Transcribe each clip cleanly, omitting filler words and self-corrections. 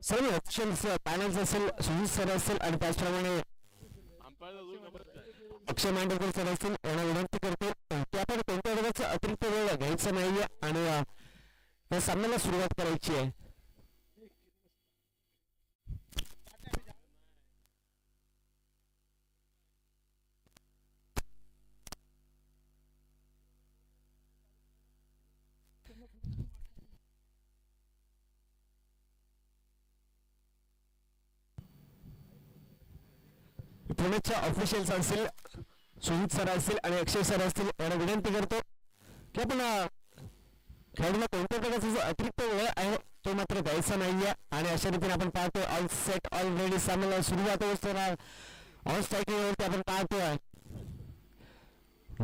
सर्व options panels असेल, Sujit sir असेल आणि त्याचप्रमाणे अक्षय मांडवकर सर असतील यांना विनंती करतो की आपण कोणत्या प्रकारचा अतिरिक्त वेळ घ्यायचा नाहीये आणि या सामन्याला सुरुवात करायची आहे. पुण्याच्या ऑफिशियल्स असतील, सुजित सर असतील आणि अक्षय सर असतील यांना विनंती करतो की आपण खेळाडूला कोणत्या प्रकारचा अतिरिक्त वेळ आहे तो मात्र द्यायचा नाहीये आणि अशा रीतीने आपण पाहतोय ऑल सेट ऑलरेडी सामन्याला सुरुवात होताना ऑन स्ट्रायकिंगवरती आपण पाहतोय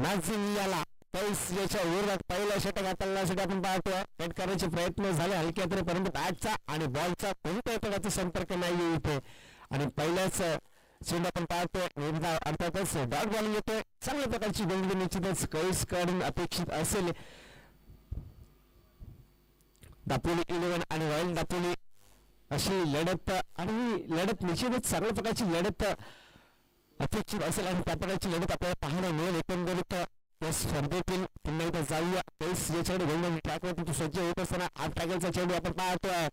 नाझिम याला याच्या विरोधात पहिला षटक हाताळण्यासाठी आपण पाहतोय. कट करण्याचे प्रयत्न झाले हलक्या तरी परंतु बॅटचा आणि बॉलचा कोणत्याही प्रकारचा संपर्क नाहीये इथे आणि पहिल्याच चेंडू आपण पाहतोय अर्थातच डॉट बॉलिंग येतोय. चांगल्या प्रकारची गोलंदाजी निश्चितच कैस कडून अपेक्षित असेल. दापोली 11 आणि रॉयल दापोली अशी लढत आणि लढत निश्चितच चांगल्या प्रकारची लढत अपेक्षित असेल आणि त्या प्रकारची लढत आपल्याला पाहायला मिळेल. एकंदरीत या स्पर्धेतील पुन्हा एकदा जाऊया कैस याच्याकडे गोलंदाजी ट्रॅकवरती तो सज्ज होत असताना 8 टॅकलचा चेंडू आपण पाहतोय.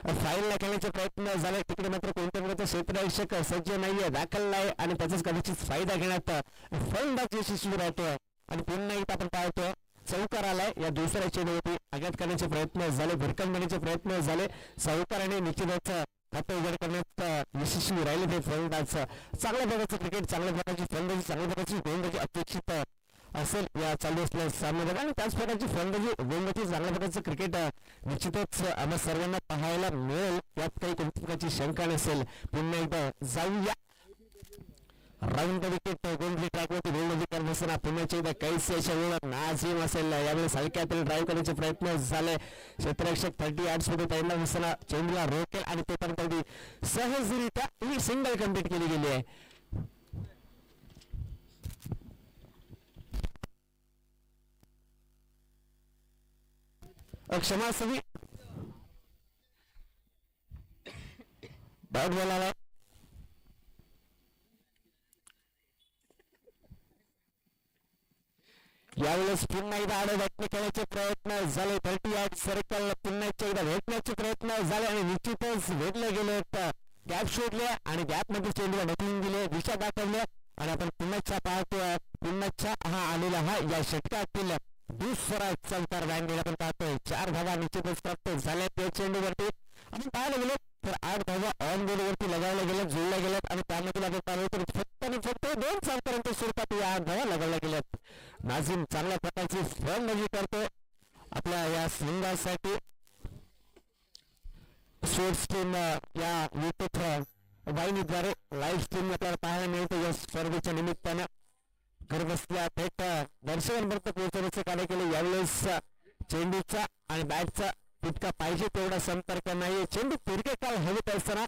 फाईलला खेळण्याचे प्रयत्न झाले तिकडे मात्र कोणत्या प्रकारचं क्षेत्ररक्षक सज्ज नाहीये, दाखल नाही आणि त्याचाच कदाचित फायदा घेण्यात फलंदाज यशस्वी राहतोय आणि पुन्हा एकदा आपण पाहतोय चौकार आलाय. या दुसऱ्या चेंडूवरती आघात करण्याचे प्रयत्न झाले, भिरकन देण्याचे प्रयत्न झाले. चौकाराने निश्चितच खातं उघड करण्यात यशस्वी राहिले ते फलंदाज. चांगल्या प्रकारचं क्रिकेट, चांगल्या प्रकारची फलंदाजी, चांगल्या प्रकारची गोलंदाजी अपेक्षित असेल या चालू असलेल्या सामन्यात आणि त्याच प्रकारची फलंदाजी गोलंदाजी चांगल्या प्रकारचं क्रिकेट निश्चितच आम्हा सर्वांना पाहायला मिळेल यात काही कोणत्या प्रकारची शंका नसेल. पुन्हा एकदा जाऊया राऊंड द विकेट गोलंदाजी ट्रॅकवरती गोलंदाजी करत असताना पुन्हा एकदा कैस याच्या वेळात नाझिम असेल यावेळेस हलक्या तरी ड्राईव्ह करण्याचे प्रयत्न झाले. क्षेत्ररक्षक 30 yards मध्ये तैनात असताना चेंडूला रोकेल आणि ते पण अगदी सहजरित्या ही सिंगल कंप्लीट केली गेली आहे. क्षमा असावी बॅट बॉल आला. यावेळेस पुन्हा एकदा आडे बॅटने खेळण्याचे प्रयत्न झाले. 30 yards सर्कल पुन्हा एकदा भेटण्याचे प्रयत्न झाले आणि निश्चितच भेटले गेले. गॅप शोधले आणि गॅप मध्ये चेंडूला ढकलून दिले, दिशा दाखवल्या आणि आपण पुन्हा पाहतोय. पुन्हा हा आलेला हा या षटकातील दुसरा चौकार बँडेड आपण पाहतोय. 4 धावा निश्चितच प्राप्त झाल्या त्या चेंडूवरती. आपण पाहायला गेलो तर 8 धावा ऑन बोर्ड वरती लगावल्या गेल्यात, जोडल्या गेल्यात आणि त्यामधील आपण पाहिलं तर फक्त आणि फक्त 2 चौकारांच्या स्वरूपात या 8 धावा लगावल्या गेल्यात. नाझिम चांगल्या प्रकारची फलंदाजी करतोय आपल्या या संघासाठी. स्पोर्ट्स टीम या युट्यूब वाहिनीद्वारे लाईव्ह स्ट्रीम आपल्याला पाहायला मिळते या स्पर्धेच्या निमित्तानं. घर बसल्या थेट दर्शकांपर्यंत पोहोचवण्याचे कार्य केले. यावेळेस चेंडूचा आणि बॅटचा तितका पाहिजे तेवढा संपर्क नाहीये. चेंडू दीर्घकाळ हवेत असताना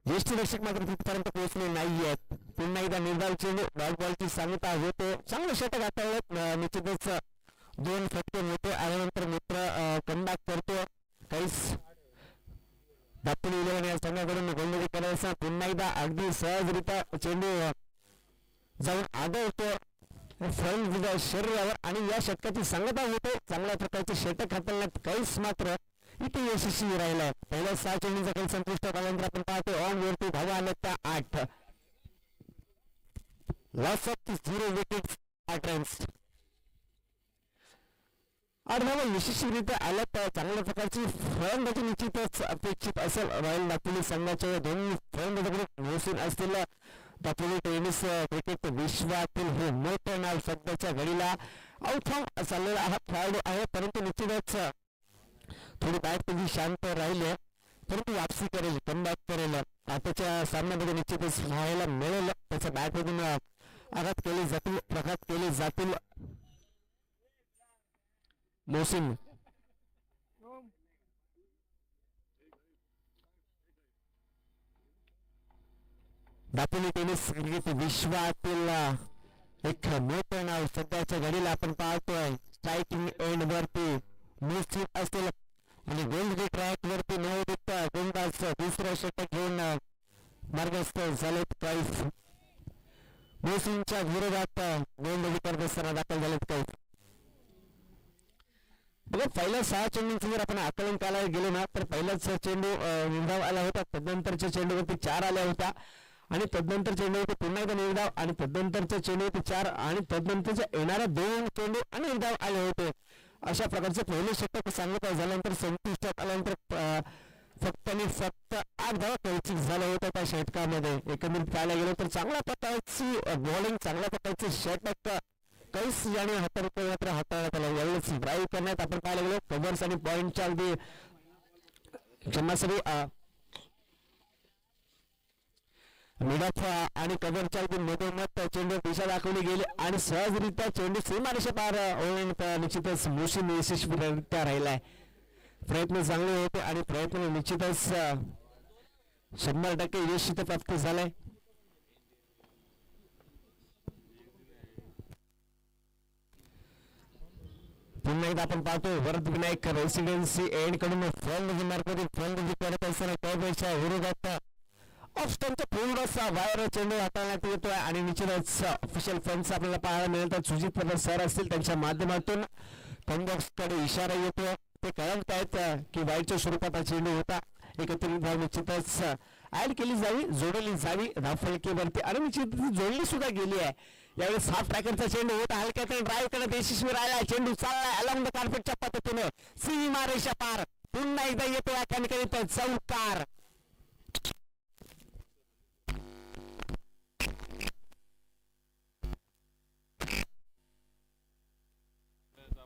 ज्येष्ठ दर्शक मात्र तिथपर्यंत पोहोचले नाहीयेत. पुन्हा एकदा निर्धाव चेंडू डॉट बॉलची सांगता होते. चांगलं षटक हाताळलं, निश्चितच 2 फटके होते आणि नंतर मित्र कमबॅक करतो. काहीच दापोली 11 या संघाकडून गोलंदाजी करायचा. पुन्हा एकदा अगदी सहजरित्या चेंडू जाऊन आदळतो फलंदाज शरीरावर आणि या षटकाची सांगता होते. चांगल्या प्रकारचे षटक हाताळण्यात काहीच मात्र इथे यशस्वी राहिलाय. पहिल्या 6 चेंडूंचा खेळ संपुष्टात आल्यानंतर आपण पाहतो ऑन वरती धावा आल्या त्या 8. Loss of 0 wickets 8 runs. 8 धावा यशस्वीरित्या आल्या तर चांगल्या प्रकारची फलंदाजी निश्चितच अपेक्षित असेल रॉयल दापोली संघाच्या. दोन्ही फलंदाजाकडे मोहसिन असतील. दापोली टेनिस क्रिकेट विश्वातील हे मोठं नाव सध्याच्या घडीला आउटफॉर्म चाललेला हा खेळाडू आहे. परंतु निश्चितच थोडी बॅट त्याची शांत राहिले परंतु वापसी करेल, कमबॅक करेल. आताच्या सामन्यामध्ये निश्चितच पाहायला मिळेल. त्याच्या बॅटमधून आघात केले जातील, प्रघात केले जातील. मोहसिन दापोली टेनिस क्रिकेट विश्वातील एक मोठं नाव सध्याच्या घडीला आपण पाहतोय स्ट्रायकिंग एंड वरती निश्चित असेल आणि गोल्ड ट्रॅक वरती नवोदित गोलंदाज दुसरं षटक घेऊन मार्गस्थ झालेत काहीच मोसींच्या विरोधात गोल्ड विकेट असताना दाखल झालेत काही बघा पहिल्या 6 चेंडूंचं जर आपण आकलन करायला गेलो ना तर पहिलाच चेंडू निर्धाव आला होता तदनंतरच्या चेंडूवरती 4 आल्या होत्या आणि तदनंतर चेंडूवरती पुन्हा एकदा निर्धाव आणि तदनंतरच्या चेंडूवरती 4 आणि तदनंतरच्या येणाऱ्या 2 चेंडू आणि निर्धाव आले होते अशा प्रकारचे पहिले षटक सांगत झाल्यानंतर संपुष्टात आल्यानंतर फक्त आणि फक्त 8 धावा कवचित झालं होतं त्या षटकामध्ये एकंदरीत पाहायला गेलो तर चांगल्या प्रकारची बॉलिंग चांगल्या प्रकारचे षटक काहीच याने हाताळण्यात आलं यावेळेस ड्राईव्ह करण्यात आपण पाहायला गेलो कव्हर्स आणि पॉइंटच्या अगदी क्षमासरी मिडऑफ आणि कव्हरच्या अगदी मधोमध चेंडू दिशा दाखवली गेली आणि सहजरित्या चेंडू सीमारेषा पार ओळखण्यात निश्चितच मोशीन यशस्वीरित्या राहिलाय प्रयत्न चांगले होते आणि प्रयत्न निश्चितच 100% यश इथे प्राप्त झालंय पुन्हा एकदा आपण पाहतोय वरद विनायक रेसिडेन्सी एंड कडून फलंदाजी मार्गावरील फलंदाजी करत असताना त्यापेक्षा विरोधात ऑप्शनचा पूर्णसा बाहेर चेंडू हाताळण्यात येतोय आणि निश्चितच ऑफिशियल फंड्स आपल्याला पाहायला मिळतात सुजित पवार सर असतील त्यांच्या माध्यमातून फंबॉक्स कडे इशारा येतोय ते कळवत आहेत की वाईटच्या स्वरूपात चेंडू होता एकत्रित धाव निश्चितच ऍड केली जावी जोडली जावी धावफलकीवरती आणि निश्चित जोडली सुद्धा गेली आहे यावेळेस हाफ ट्रॅकरचा चेंडू होता हलक्यात ड्राईव्ह करत यशस्वी राहिला चेंडू चाललाय अलॉंग द कार्पेटच्या पद्धतीने सीमारेषा पार पुन्हा एकदा येतो या ठिकाणी चौकार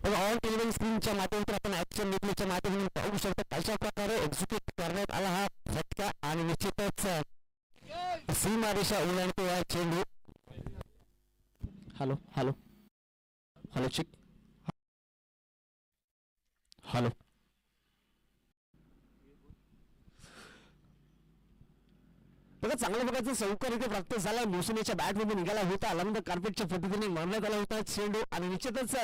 ऑन टेलिव्हिजन स्क्रीनच्या माध्यमातून आपण ऍक्शन न्यूजच्या माध्यमातून पाहू शकतो अशा प्रकारे एक्झिक्यूट करण्यात आला हा फटका आणि निश्चितच सीमारेषा ओलांडतो हा चेंडू हॅलो हॅलो हॅलो चिक हॅलो बघा चांगल्या प्रकारचा चौकार इथे प्राप्त झाला मोसमीच्या बॅटमध्ये निघाला होता अलंग कार्पेटच्या पद्धतीने मारण्यात आला होता चेंडू आणि निश्चितच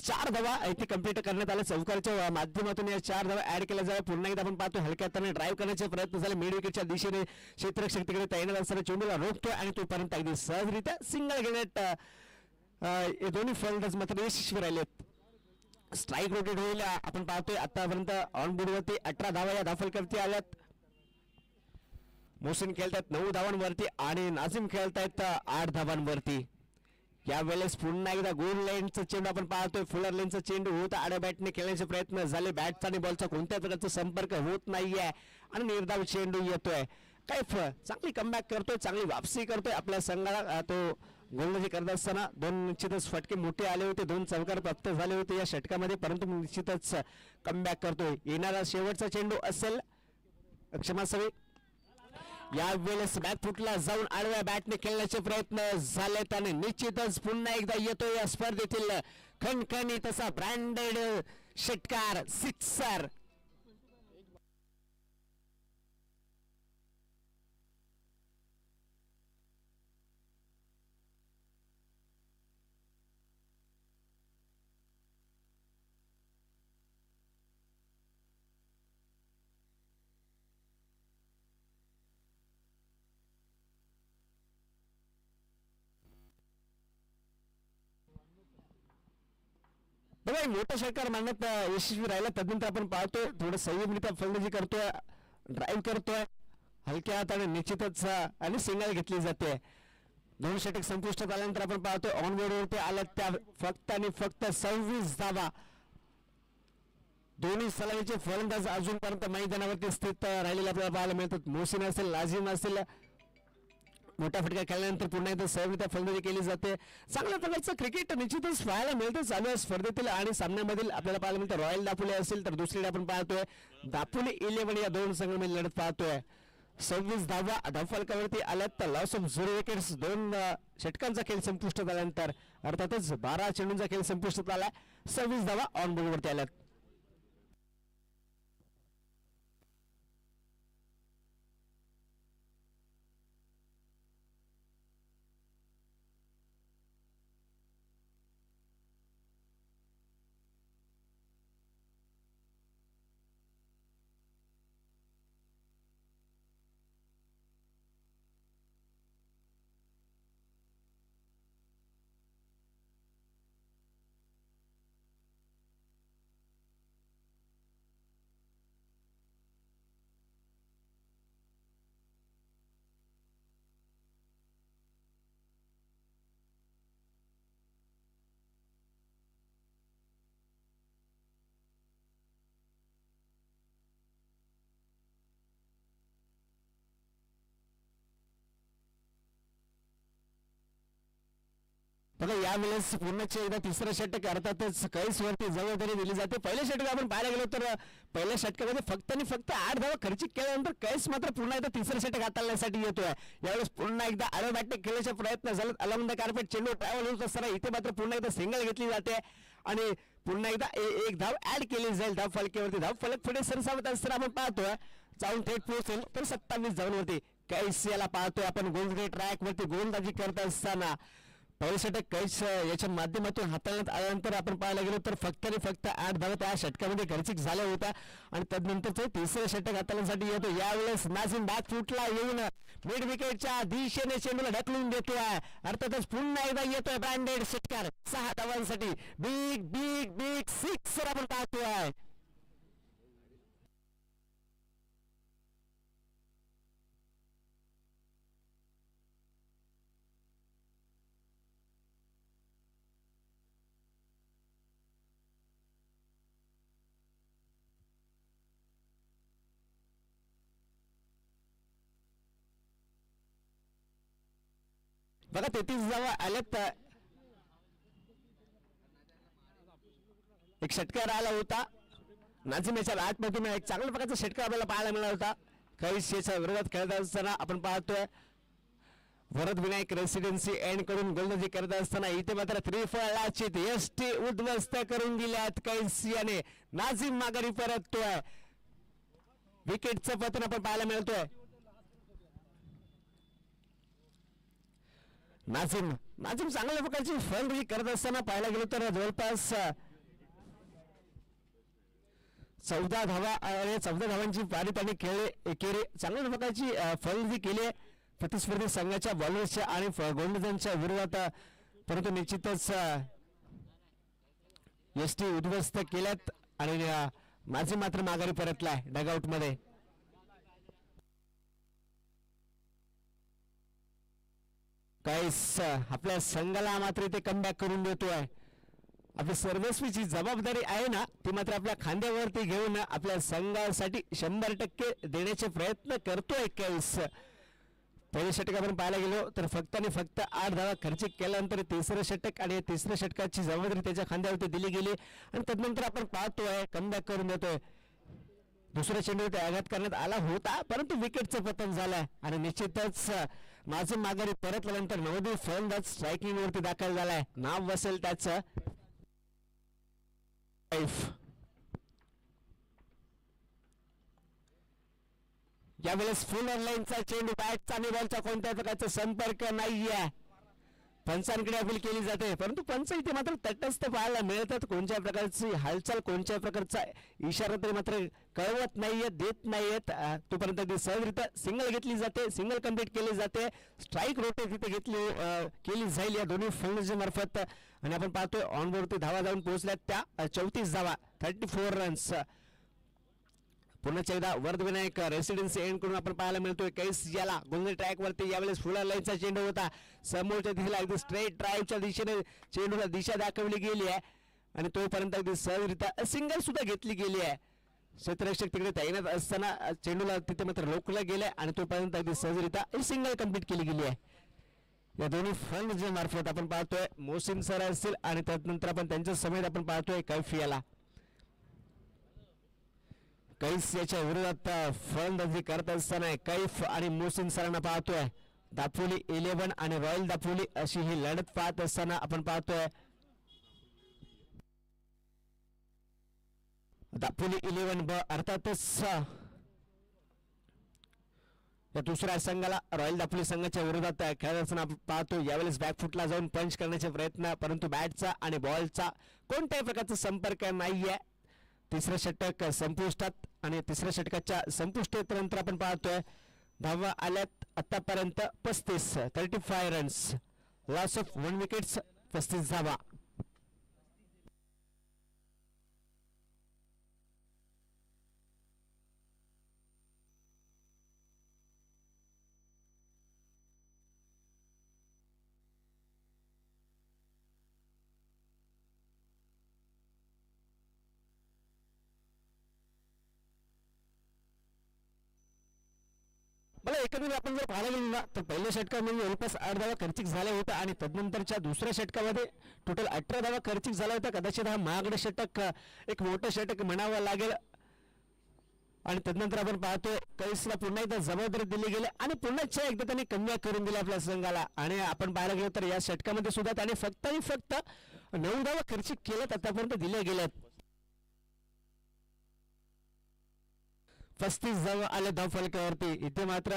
4 धावा इथे कंप्लीट करण्यात आल्या चौकारच्या माध्यमातून या 4 धावा ऍड केल्या जाव्या पुन्हा एकदा आपण पाहतो हलक्या हाताने ड्राईव्ह करण्याचे प्रयत्न झाले मिड विकेटच्या दिशेने क्षेत्ररक्षक तिकडे तैनात असताना चेंडूला रोखतोय आणि तोपर्यंत अगदी सहजरित्या सिंगल घेण्यात हे दोन्ही फलंदाज मात्र यशस्वी राहिलेत स्ट्राईक रोटेट होईल आपण पाहतोय आतापर्यंत ऑन बोर्डवरती 18 धावा या धावफलकावरती आल्यात मोहसिन खेळतायत 9 धावांवरती आणि नाझिम खेळतायत 8 धावांवरती यावेळेस पुन्हा एकदा गोल लाईनचा चेंडू आपण पाहतोय फुलर लाईनचा चेंडू होता आड्या बॅटने खेळण्याचे प्रयत्न झाले बॅटचा आणि बॉलचा कोणत्या प्रकारचा संपर्क होत नाहीये आणि निर्धाव चेंडू येतोय काय चांगली कमबॅक करतोय चांगली वापसी करतोय आपल्या संघाला तो गोलंदाजी करत असताना 2 निश्चितच फटके मोठे आले होते 2 चौकार प्राप्त झाले होते या षटकामध्ये परंतु निश्चितच कमबॅक करतोय येणारा शेवटचा चेंडू असेल क्षमासवी यावेळेस बॅकफुटला जाऊन आडव्या बॅटने खेळण्याचे प्रयत्न झालेत आणि निश्चितच पुन्हा एकदा येतो या स्पर्धेतील खणखणी तसा ब्रँडेड षटकार सिक्सर बघा मोठा षटकार मारण्यात यशस्वी राहिला तदनंतर आपण पाहतोय थोडं संयमित फलंदाजी करतोय ड्राईव्ह करतोय हलक्या हाताने निश्चितच आणि सिंगल घेतली जाते 2 षटक संपुष्टात आल्यानंतर आपण पाहतोय ऑन बोर्डवरती आल्या त्या फक्त आणि फक्त 26 धावा दोन्ही सलामीचे फलंदाज अजूनपर्यंत मैदानावरती स्थित राहिलेले आपल्याला पाहायला मिळतात मोहसिन असेल लाजिम असेल मोठा फटका खेळल्यानंतर पुन्हा एकदा सहविता फलंदाजी केली जाते चांगल्या प्रकारचं क्रिकेट निश्चितच पाहायला मिळतं चालू आहे स्पर्धेतील आणि सामन्यामधील आपल्याला पाहायला मिळतं रॉयल दापोली असेल तर दुसरीकडे आपण पाहतोय दापोली 11 या 2 संघांमध्ये लढत पाहतोय 26 धावा धावफलकावरती आल्यात तर लॉस ऑफ 0 विकेट्स 2 षटकांचा खेळ संपुष्टात आल्यानंतर अर्थातच 12 चेंडूंचा खेळ संपुष्टात आला 26 धावा ऑन बोर्डवरती आल्यात बघा यावेळेस पूर्णचे एकदा तिसरं षटक अर्थातच कैस वरती जबाबदारी दिली जाते. पहिल्या षटक आपण पाहायला गेलो तर पहिल्या षटकामध्ये फक्त आणि फक्त 8 धावा खर्चिक केल्यानंतर कैस मात्र पुन्हा एकदा तिसरं षटक हाताळण्यासाठी येतोय. यावेळेस पुन्हा एकदा अॅरोबॅटिक खेळण्याचा प्रयत्न झाला. अलॉंग द कार्पेट चेंडू ट्रॅव्हल होत असताना इथे मात्र पुन्हा एकदा सिंगल घेतली जाते आणि पुन्हा एकदा एक धाव ऍड केली जाईल धाव फलकेवरती. धाव फलक पुढे सरसावत असताना आपण पाहतोय जाऊन थेट पोहोचेल तर 27 धावांवरती कैस याला पाहतोय आपण गोलंदाजी ट्रॅक वरती गोलंदाजी करत असताना. पहिलं षटक कैस याच्या माध्यमातून हाताळण्यात आल्यानंतर आपण पाहायला गेलो तर फक्त आणि फक्त 8 धावा त्या षटकामध्ये खर्चिक झाल्या होत्या आणि त्यानंतरच तिसरं षटक हाताळण्यासाठी येतो. यावेळेस नाझीम बॅक फुटला येऊन मिड विकेटच्या दिशेने चेंडूला ढकलून देतोय. अर्थातच पुन्हा एकदा येतोय ब्रँडेड षटकार 6 धावांसाठी. बिग बिग बिग सिक्सर आपण पाहतोय. बघा 33 धावा आल्यात. एक षटकार आला होता नाझीम याच्या बॅटमधून एक चांगल्या प्रकारचा षटकार आपल्याला पाहायला मिळाला होता. कैस याच्या विरोधात खेळत असताना आपण पाहतोय वरद विनायक रेसिडेन्सी एंड कडून गोलंदाजी करत असताना इथे मात्र त्रिफळाची यष्टी उद्ध्वस्त करून दिल्यात कैस याने. नाझीम माघारी परततोय. विकेटचं पतन आपण पाहायला मिळतोय. नाझीम चांगल्या प्रकारची फलंदाजी करत असताना पाहायला गेलो तर जवळपास 14 धावांची पारी त्यांनी केली. चांगल्या प्रकारची फलंदाजी केली आहे प्रतिस्पर्धी संघाच्या बॉलर्सच्या आणि गोलंदाजांच्या विरोधात. परंतु निश्चितच यष्टी उद्ध्वस्त केल्यात आणि नाझीम मात्र माघारी परतलाय डगआउट मध्ये. कैस आपल्या संघाला मात्र इथे कमबॅक करून देतोय. आपली सर्वस्वीची जबाबदारी आहे ना ती मात्र आपल्या खांद्यावरती घेऊन आपल्या संघासाठी 100% देण्याचे प्रयत्न करतोय कैस. पहिल्या षटक आपण पाहायला गेलो तर फक्त आणि फक्त 8 धावा खर्चिक केल्यानंतर तिसरं षटक आणि तिसऱ्या षटकाची जबाबदारी त्याच्या खांद्यावरती दिली गेली आणि त्यानंतर आपण पाहतोय कमबॅक करून देतोय. दुसऱ्या चेंडूवरती आघात करण्यात आला होता परंतु विकेटचं पतन झालंय आणि निश्चितच नाझीम माघारी परतल्यानंतर नवोदित फलंदाज स्ट्रायकिंग वरती दाखल झालाय. नाव वसेल त्याचं. यावेळेस फुल ऑनलाईनचा चेंडू बॅटचा आणि बॉलचा कोणत्या प्रकारचा संपर्क नाहीये. पंचांकडे अपील केली जाते परंतु पंच इथे मात्र तटस्थ पाहायला मिळतात. कोणत्या प्रकारची हालचाल कोणत्या प्रकारचा इशारा तरी मात्र कळवत नाहीये देत नाहीयेत. तोपर्यंत सहजरित्या सिंगल घेतली जाते सिंगल कंप्लीट केली जाते. स्ट्राईक रोटे तिथे केली जाईल या दोन्ही फलंदाजी मार्फत आणि आपण पाहतोय ऑनबोर्डवरती धावा जाऊन पोहोचल्यात त्या 34 धावा 34 रन्स. पुन्हा एकदा वरद विनायक रेसिडेन्सी एंड करून आपण पाहायला मिळतोय कैस याला गोलंदाजी ट्रॅक वरती. यावेळेस फुल लाईनचा चेंडू होता समोरच्या दिशेला अगदी स्ट्रेट ड्राईव्हच्या दिशेने चेंडूला दिशा दाखवली गेली आहे आणि तोपर्यंत अगदी सहजरित्या सिंगल सुद्धा घेतली गेली आहे. क्षेत्ररक्षक तिकडे तैनात असताना चेंडूला तिथे मात्र रोखलं गेलंय आणि तोपर्यंत अगदी सहजरित्या सिंगल कंप्लीट केली गेली आहे. या दोन्ही फलंदाजी मार्फत आपण पाहतोय मोहसिन सर असतील आणि त्यानंतर आपण त्यांच्या समेत आपण पाहतोय कैफ याला. कैस याच्या विरोधात फलंदाजी करत असताना कैफ आणि मोहसिन सरांना पाहतोय. दापोली 11 आणि रॉयल दापोली अशी ही लढत पाहत असताना आपण पाहतोय दापोली 11 ब अर्थातच या दुसऱ्या संघाला रॉयल दापोली संघाच्या विरोधात खेळत असताना आपण पाहतो. यावेळेस बॅकफुटला जाऊन पंच करण्याचे प्रयत्न परंतु बॅटचा आणि बॉलचा कोणत्याही प्रकारचा संपर्क नाहीये. तिसरं षटक संपुष्टात आणि तिसऱ्या षटकाच्या संपुष्टेनंतर आपण पाहतोय धावा आल्यात आतापर्यंत 35 रन्स. लॉस ऑफ 1 विकेट्स 35 धावा. मला एकंदरीत आपण जर पाहायला गेलो ना तर पहिल्या षटकामध्ये जवळपास 8 धावा खर्चिक झाल्या होत्या आणि तदनंतरच्या दुसऱ्या षटकामध्ये टोटल 18 धावा खर्चिक झाला होता. कदाचित हा महागडं षटक एक मोठं षटक म्हणावं लागेल. आणि तदनंतर आपण पाहतोय कैसला पुन्हा एकदा जबाबदारी दिली गेली आणि पुन्हा एकदा त्यांनी कमबॅक करून दिला आपल्या संघाला. आणि आपण पाहायला गेलो तर या षटकामध्ये सुद्धा त्याने फक्त आणि फक्त 9 धावा खर्चिक केल्यात आतापर्यंत दिल्या गेल्यात. 35 धावा आल्या धावफलकावरती. इथे मात्र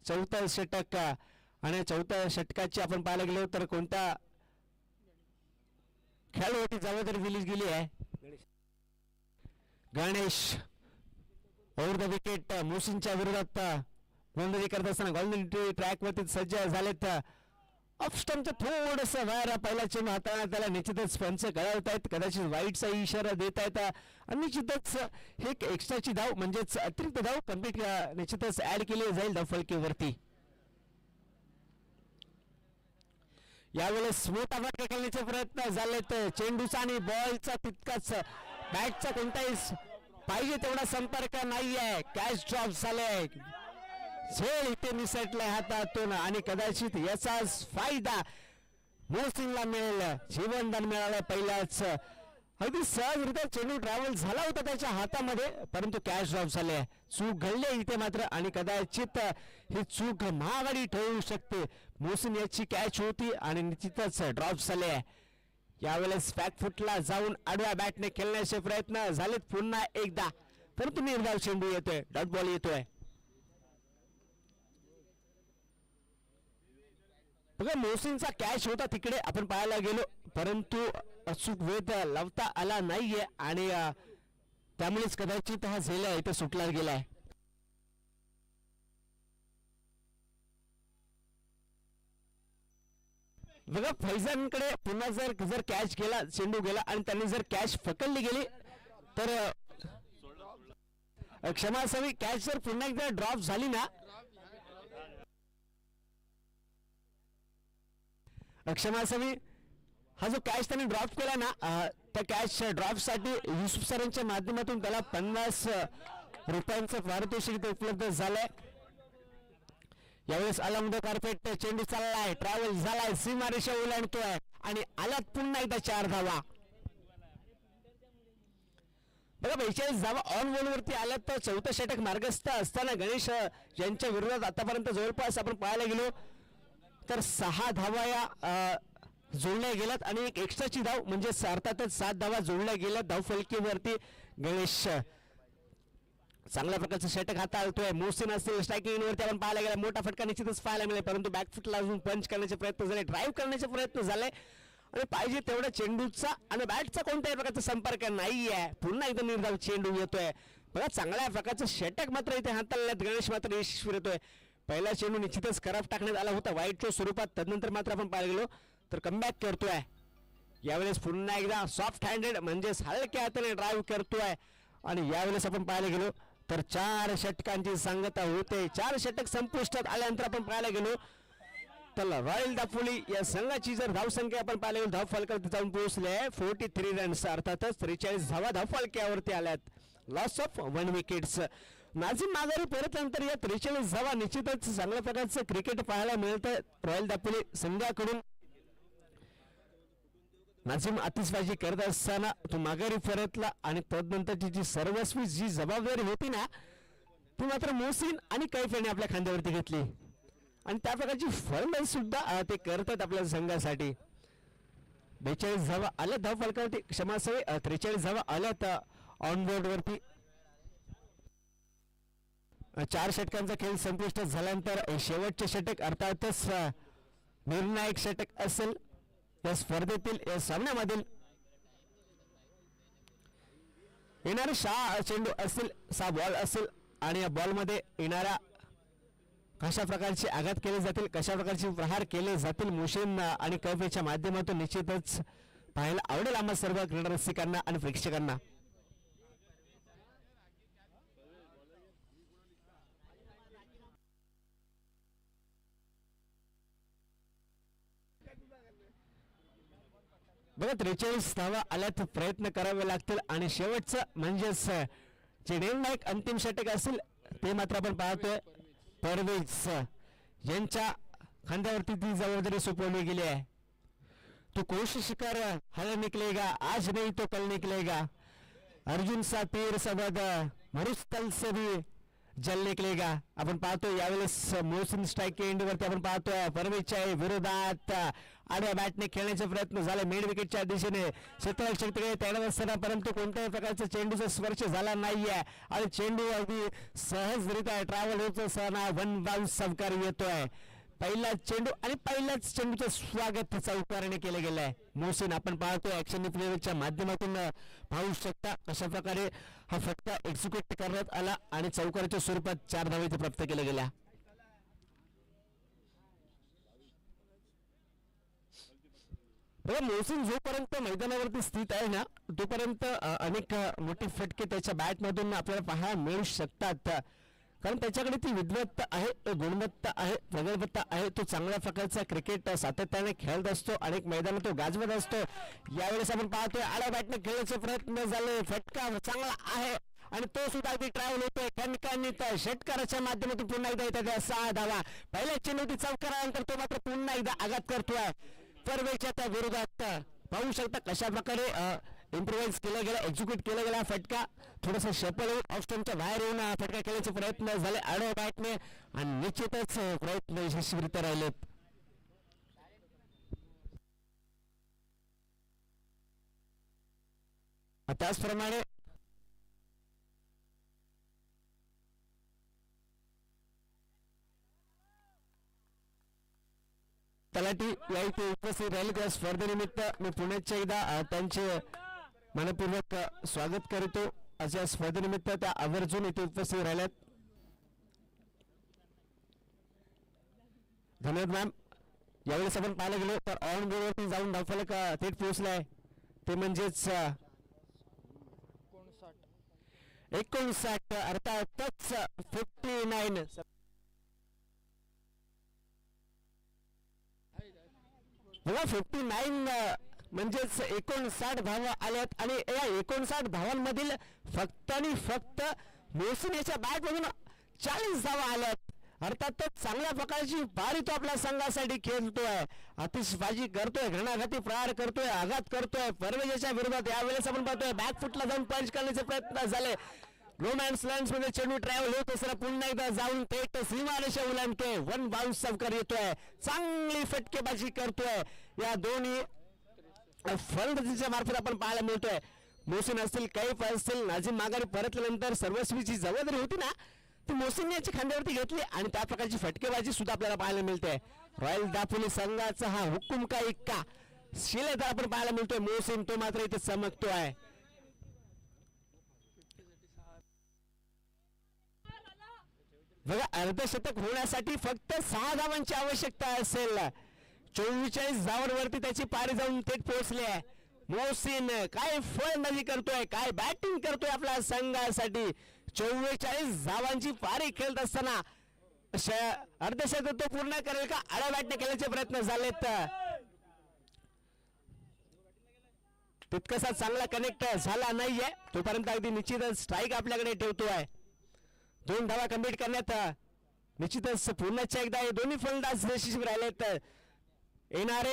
चौथा षटक आणि चौथ्या षटकाची आपण पाहायला गेलो तर कोणत्या खेळाडूवरती जबाबदारी दिली गेली आहे. गणेश ओव्हर द विकेट मोहसिनच्या विरोधात गोलंदाजी करत असताना गोलंदाजी ट्रॅक वरती सज्ज झालेत. ऑफ स्टंपचं थोडंसं बाहेर पहिला चेंडू हाताळा त्याला निश्चितच पंच कळवत आहेत. कदाचित वाईटचा इशारा देत आहेत आणि निश्चितच हे एक्स्ट्राची धाव म्हणजेच अतिरिक्त धाव कंप्लीट निश्चितच ऍड केली जाईल धावफलकीवरती. यावेळेस मोठा फटका खेळण्याचे प्रयत्न झालेत. चेंडूचा आणि बॉलचा तितकाच बॅटचा कोणताही पाहिजे तेवढा संपर्क नाहीये. कॅच ड्रॉप झाले. झेल इथे निसटलाय हातातून आणि कदाचित याचाच फायदा मोहसिनला मिळेल. जीवनदान मिळालं. पहिल्याच अगदी सहजरित्या चेंडू ट्रॅव्हल झाला होता त्याच्या हातामध्ये परंतु कॅच ड्रॉप झाले. चूक घडली इथे मात्र आणि कदाचित ही चूक महागाडी ठरू शकते. मोहसिन याची कॅच होती आणि निश्चितच ड्रॉप झाले. यावेळेस बॅकफुटला जाऊन आडव्या बॅटने खेळण्याचे प्रयत्न झालेत पुन्हा एकदा परंतु निर्धाव चेंडू येतोय. डॉट बॉल येतोय. बघा मोहसिनचा कॅच होता तिकडे आपण पाहायला गेलो परंतु अचूक वेध लावता आला नाहीये आणि त्यामुळेच कदाचित हा झेल इथे सुटला गेलाय. बघा फैजानकडे पुन्हा जर कॅच गेला चेंडू गेला आणि त्यांनी जर कॅच पकडली गेली तर क्षमा असावी. कॅच जर पुन्हा एकदा ड्रॉप झाली ना क्षमा असावी. हा जो कॅच त्यांनी ड्रॉप केला ना त्या कॅच ड्रॉप साठी युसुफ सरांच्या माध्यमातून त्याला 50 रुपयांचं पारितोषिक इथे उपलब्ध झालंय. यावेळेस अलॉंग द कार्पेट चेंडू चाललाय. ट्रॅव्हल झालाय. सीमारेषा ओलांडतोय आणि आल्यात पुन्हा एकदा 4 धावा. बघा 42 धावा ऑन बोर्ड वरती आल्यात. तर चौथं षटक मार्गस्थ असताना गणेश यांच्या विरोधात आतापर्यंत जवळपास आपण पाहायला गेलो तर 6 धावा या जोडल्या गेल्यात आणि एक एक्स्ट्राची धाव म्हणजे अर्थातच 7 धावा जोडल्या गेल्यात धावफलकीवरती. गणेश चांगल्या प्रकारचं षटक हाताळतोय. मोहसिन असेल स्ट्रायकिंग वरती आपण पाहायला गेला मोठा फटका निश्चितच पाहायला मिळेल परंतु बॅकफुटला अजून पंच करण्याचे प्रयत्न झाले. ड्राईव्ह करण्याचे प्रयत्न झाले आणि पाहिजे तेवढा चेंडूचा आणि बॅटचा कोणत्याही प्रकारचा संपर्क नाहीये. पुन्हा एकदा निर्धाव चेंडू येतोय. बघा चांगल्या प्रकारचं षटक मात्र इथे हाताळल्यात. गणेश मात्र यशस्वी होतोय. पहिला चेंडू निश्चितच खराब टाकण्यात आला होता वाईटच्या स्वरूपात. तदनंतर मात्र आपण पाहायला गेलो तर कमबॅक करतोय. यावेळेस पुन्हा एकदा सॉफ्ट हँडेड म्हणजेच हलक्या हाताने ड्राईव्ह करतोय आणि यावेळेस आपण पाहायला गेलो तर 4 षटकांची सांगता होते. 4 षटक संपुष्टात आल्यानंतर आपण पाहायला गेलो तर रॉयल दापोली या संघाची जर धावसंख्या आपण पाहायला गेलो धावफलकावरती जाऊन पोहोचले 43 रन्स अर्थातच 43 धावा धावफलकावरती आल्यात. Loss of 1 wickets. नाझीम माघारी परतल्यानंतर या 43 धावा निश्चितच चांगल्या प्रकारचं क्रिकेट पाहायला मिळतं रॉयल दापोली संघाकडून. नाझीम आतिषबाजी करत असताना तो माघारी परतला आणि तदनंतरची जी सर्वस्वी जी जबाबदारी होती ना ती मात्र मोहसिन आणि कैफ यांनी आपल्या खांद्यावरती घेतली आणि त्या प्रकारची फलंदाजी सुद्धा ते करतात आपल्या संघासाठी. 42 धावा आल्या धावफलकावरती क्षमा असावी. 43 धावा आल्यात ऑन बोर्ड वरती. 4 षटकांचा खेळ संपुष्टात झाल्यानंतर शेवटचे षटक अर्थातच निर्णायक षटक असेल या स्पर्धेतील या सामन्यामधील. येणारे 6 चेंडू असेल 6 बॉल असेल आणि या बॉल मध्ये येणाऱ्या कशा प्रकारचे आघात केले जातील कशा प्रकारचे प्रहार केले जातील मोहसिन आणि कैफच्या माध्यमातून निश्चितच पाहायला आवडेल आम्हा सर्व क्रीडा रसिकांना आणि प्रेक्षकांना. बघा 43 धावा आल्यात प्रयत्न करावे लागतील आणि शेवटचं म्हणजेच जे निर्णायक अंतिम षटक असेल ते मात्र आपण पाहतोय परवेज यांच्या खांद्यावरती ती जबाबदारी सोपवली गेली आहे. तो कोशिश कर हल निकलेगा, आज नहीं तो कल निकलेगा. अर्जुन सा तीर सबद मरुस्थल से भी जल निकलेगा. आपण पाहतोय यावेळेस मोहसिन स्ट्राईक एंडवरती आपण पाहतोय परवेजच्या विरोधात आडव्या बॅटने खेळण्याचे प्रयत्न झाले मिड विकेटच्या दिशेने क्षेत्ररक्षककडे तयार असताना, परंतु कोणत्याही प्रकारचा चेंडूचा स्पर्श झाला नाहीये आणि चेंडू अगदी सहजरित्या ट्रॅव्हल होत असताना वन बाउन्स सवकार येतोय. पहिला चेंडू आणि पहिल्याच चेंडूचं स्वागत चौकाराने केलं गेलं आहे. मोहसिन आपण पाहतोय ऍक्शन रिप्लेच्या माध्यमातून पाहू शकता कशा प्रकारे हा फटका एक्झिक्यूट करण्यात आला आणि चौकाराच्या स्वरूपात 4 धावा इथे प्राप्त केल्या गेल्या. मोहसिन जोपर्यंत मैदानावरती स्थित आहे ना तोपर्यंत अनेक मोठे फटके त्याच्या बॅटमधून आपल्याला पाहायला मिळू शकतात, कारण त्याच्याकडे ती विद्वत्ता आहे, गुणवत्ता आहे, प्रगल्भता आहे. तो चांगल्या प्रकारचा क्रिकेट सातत्याने खेळत असतो, अनेक मैदानात तो गाजवत असतो. यावेळेस आपण पाहतोय आडव्या बॅटने खेळण्याचे प्रयत्न झाले, फटका चांगला आहे आणि तो सुद्धा अगदी ट्रॅव्हल होतोय खनकांनी तर षटकाराच्या माध्यमातून पुन्हा एकदा येतात 6 धावा. पहिल्या चेंडूची चौकारानंतर तो मात्र पुन्हा एकदा आघात करतोय परवेजच्या त्या विरोधात. पाहू शकता कशा प्रकारे इम्प्रोवाइज केला गेला, एक्झिक्यूट केला गेला फटका. थोडासा शफल होऊन ऑफ स्टंपच्या बाहेर येऊन फटका खेळण्याचे प्रयत्न झाले आडव्या बॅटने आणि निश्चितच प्रयत्न यशस्वीरित्या राहिलेत. त्याचप्रमाणे तलाठी या इथे उपस्थित राहिले त्या स्पर्धेनिमित्त मी पुण्याच्या एकदा त्यांचे मनपूर्वक स्वागत करतो. अशा स्पर्धेनिमित्त त्या आवर्जून इथे उपस्थित राहिल्यात. धन्यवाद मॅम. यावेळेस आपण पाहायला गेलो तर ऑन बोर्डवरती जाऊन धावफलक थेट पोहोचलाय, ते म्हणजेच 59 अर्थातच 59. बघा 59 म्हणजेच 59 धावा आल्यात आणि या 59 धावांमधील फक्त आणि फक्त मोहसिन याच्या बॅटमधून 40 धावा आल्यात. अर्थातच चांगल्या प्रकारची पारी तो आपल्या संघासाठी खेळतोय, आतिषबाजी करतोय, घणाघाती प्रहार करतोय, आघात करतोय परवेजच्या विरोधात. यावेळेस आपण पाहतोय बॅक फुटला जाऊन पंच करण्याचे प्रयत्न झाले. रोमॅन्स लाईन्स मध्ये चेंडू ट्रॅव्हल होत असताना पुन्हा एकदा जाऊन थेट सीमारेषा ओलांडतोय, वन बाउन्स चौकार येतोय, चांगली फटकेबाजी करतोय. या दोन्ही फलंदाजीच्या मार्फत आपण पाहायला मिळतोय. मोहसिन असतील, कैफ असतील, नाझीम माघारी परतल्यानंतर सर्वस्वीची जबाबदारी होती ना ती मोहसिन याची खांद्यावरती घेतली आणि त्या प्रकारची फटकेबाजी सुद्धा आपल्याला पाहायला मिळते. रॉयल दापोली संघाचा हा हुकुम का इक्का शिलेदार आपण पाहायला मिळतोय. मोहसिन तो मात्र इथे चमकतोय. बघा अर्धशतक होण्यासाठी फक्त 6 धावांची आवश्यकता असेल. 44 धावांवरती त्याची पारी जाऊन थेट पोहोचली आहे. मोहसिन काय फलंदाजी करतोय, काय बॅटिंग करतोय आपल्या संघासाठी. 44 धावांची पारी खेळत असताना अर्धशतक तो पूर्ण करेल का, आडव्या बॅटने खेळण्याचे प्रयत्न झालेत. तितकासा चांगला कनेक्ट झाला नाहीये, तोपर्यंत अगदी निश्चितच स्ट्राईक आपल्याकडे ठेवतोय. 2 धावा कंप्लीट करण्यात निश्चितच पुन्हा एकदा हे दोन्ही फलंदाज यशस्वी राहिलेत. येणारे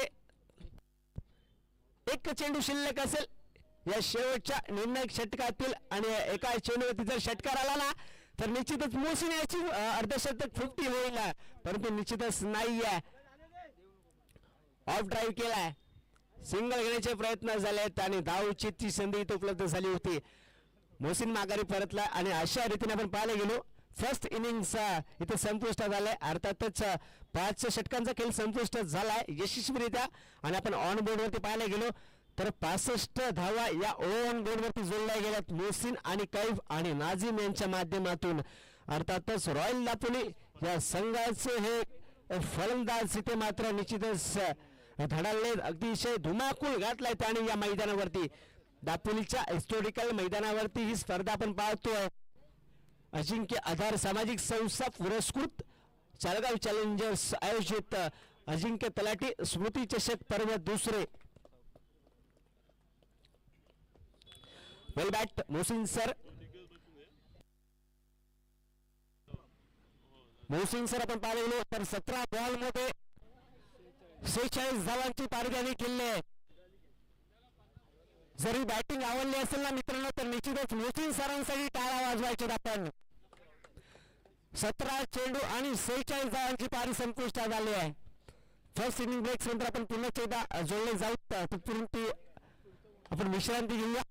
एक चेंडू शिल्लक असेल या शेवटच्या निर्णायक षटकातील आणि एका चेंडूवरती जर षटकार आला ना तर निश्चितच मोहसिन याची अर्धशतक 50 होईल, परंतु निश्चितच नाहीये. ऑफ ड्राईव्ह केलाय, सिंगल घेण्याचे प्रयत्न झालेत आणि धावचीतची संधी इथे उपलब्ध झाली होती. मोहसिन माघारी परतला आणि अशा रीतीने आपण पाहायला गेलो फर्स्ट इनिंग्स इथे संपुष्टात आलाय. अर्थातच 5 षटकांचा खेळ संपुष्ट झालाय यशस्वीरित्या आणि आपण ऑन बोर्ड वरती पाहायला गेलो तर 65 धावा या ऑन बोर्ड वरती जोडल्या गेल्यात मोहसिन आणि कैफ आणि नाझीम यांच्या माध्यमातून. अर्थातच रॉयल दापोली या संघाचे हे फलंदाज इथे मात्र निश्चितच धडाडले, अतिशय धुमाकूळ घातलाय त्याने या मैदानावरती. दापोलीच्या हिस्टोरिकल मैदानावरती ही स्पर्धा आपण पाहतोय. अजिंक्य आधार सामाजिक संस्था पुरस्कृत चालगाव चॅलेंजर्स आयोजित अजिंक्य तलाठी स्मृती चषक पर्व दुसरे. Well bat Mohsin sir. Mohsin sir आपण पाहिलं गेलो तर 17 बॉल मध्ये 46 धावांची पारगावी केली आहे. जरी बॅटिंग आवडली असेल ना मित्रांनो तर निश्चितच मोहसिन सरांसाठी टाळ्या वाजवायचे आपण. 17 चेंडू आणि 46 धावांची पारी संपुष्टात आली आहे. फर्स्ट इनिंग ब्रेक नंतर आपण पुन्हा एकदा जोडले जाऊ तिथपर्यंत आपण विश्रांती घेऊया.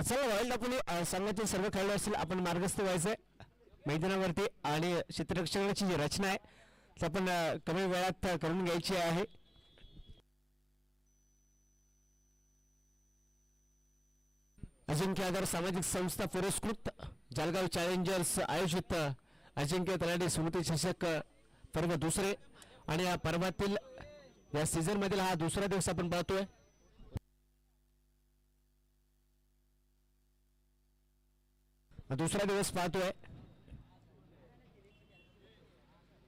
चला व्हायला आपण संघातील सर्व खेळाडू असतील आपण मार्गस्थ व्हायचंय मैदानावरती आणि क्षेत्ररक्षणाची जी रचना आहे ती आपण कमी वेळात करून घ्यायची आहे. अजिंक्य आधार सामाजिक संस्था पुरस्कृत जळगाव चॅलेंजर्स आयोजित अजिंक्य तलाठी स्मृती चषक पर्व दुसरे आणि या पर्वातील या सीझन मधील हा दुसरा दिवस आपण पाहतोय. दुसरा दिवस पाहतोय.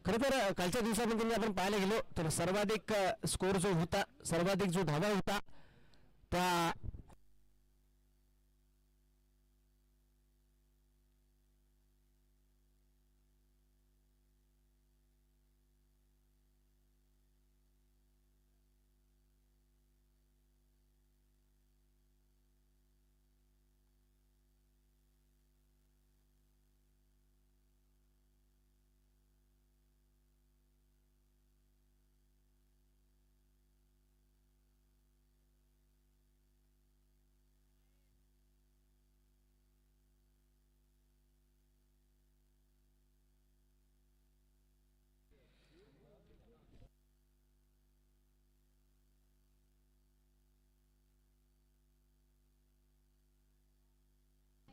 खरं तर कालच्या दिवसामध्ये आपण पाहायला गेलो तर सर्वाधिक स्कोर जो होता सर्वाधिक जो धावा होता त्या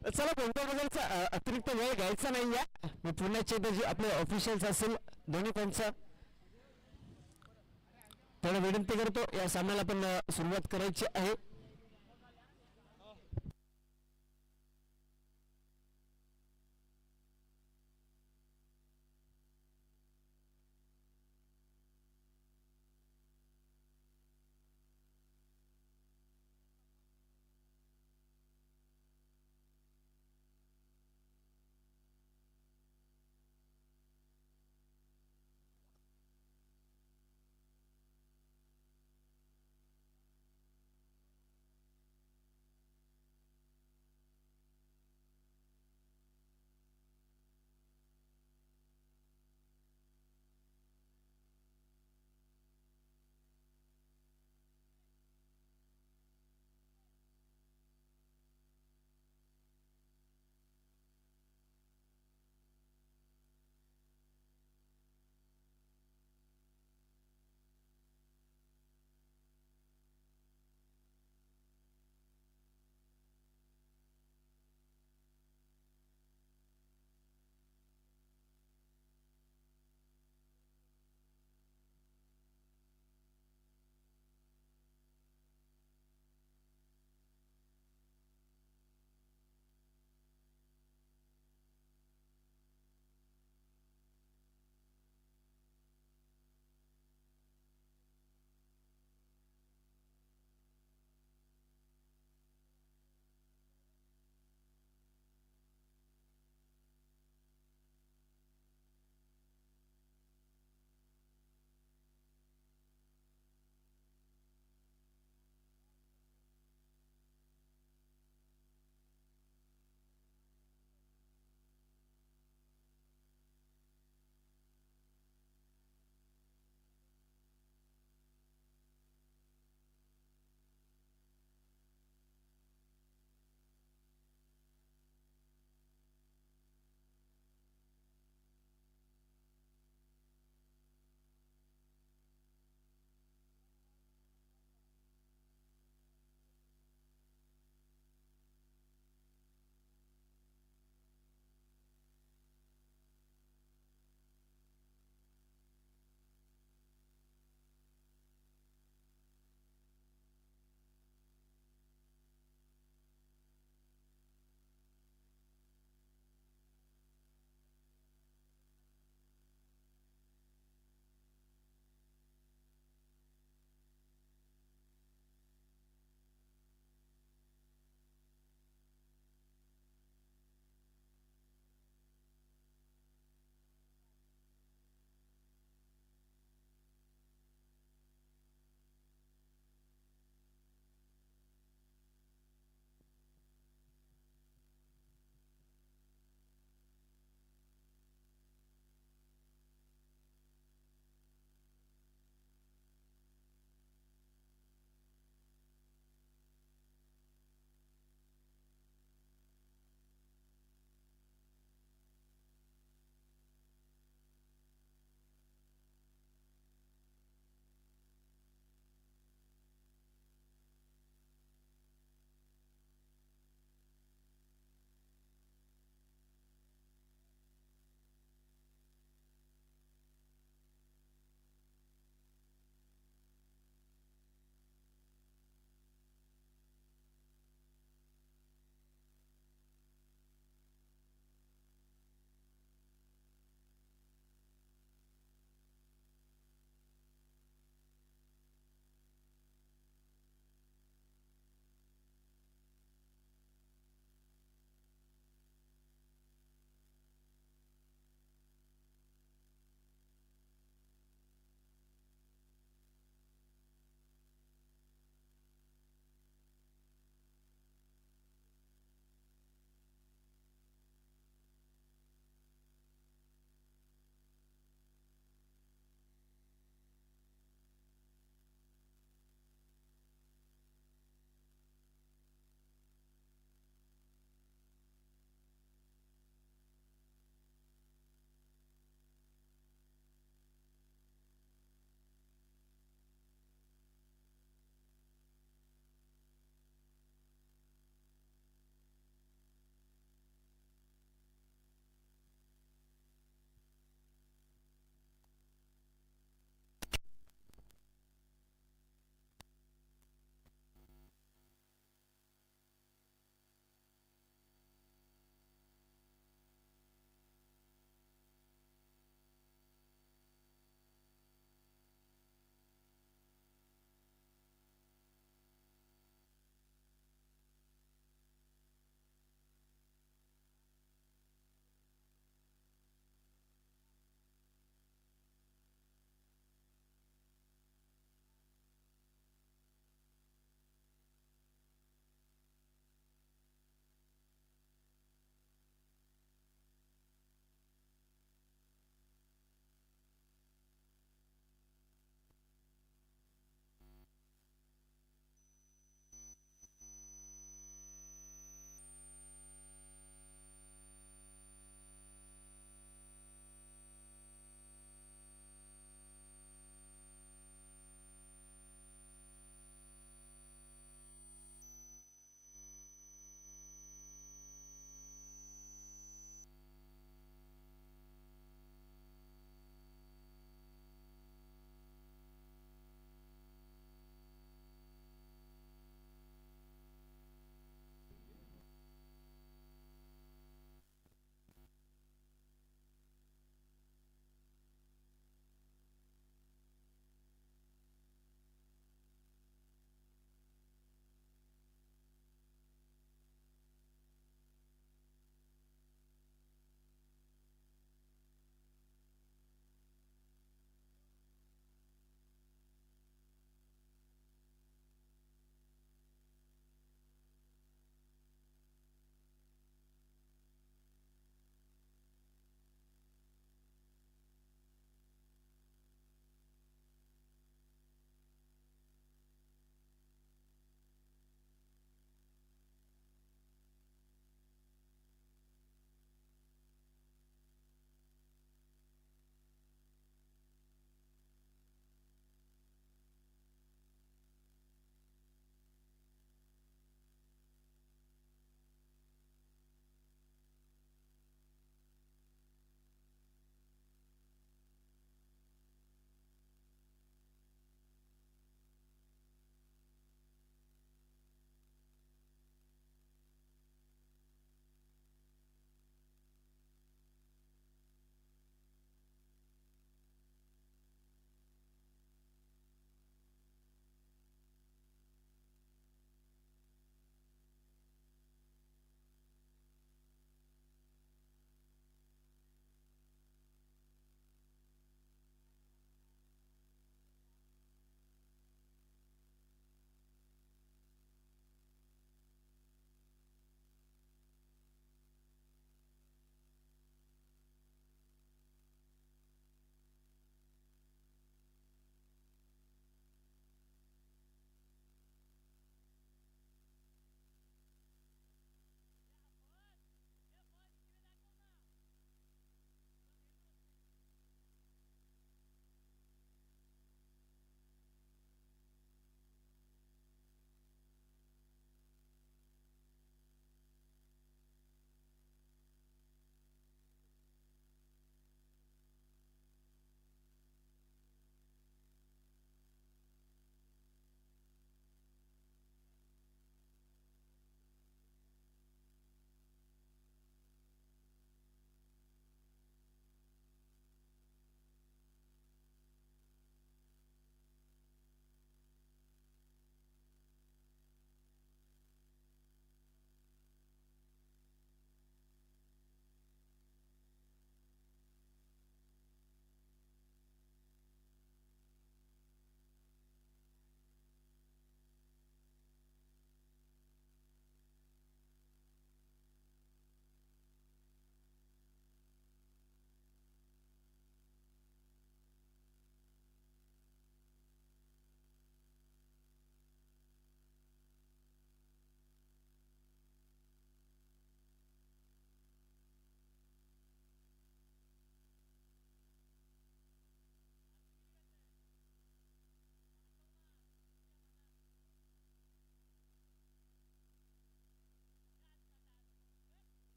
चला कोणत्या बद्दलचा अतिरिक्त वेळ घ्यायचा नाहीये. मी पुन्हा एकदा जे आपले ऑफिशियल्स असेल दोन्ही पंच त्यांना विनंती करतो या सामन्याला आपण सुरुवात करायची आहे.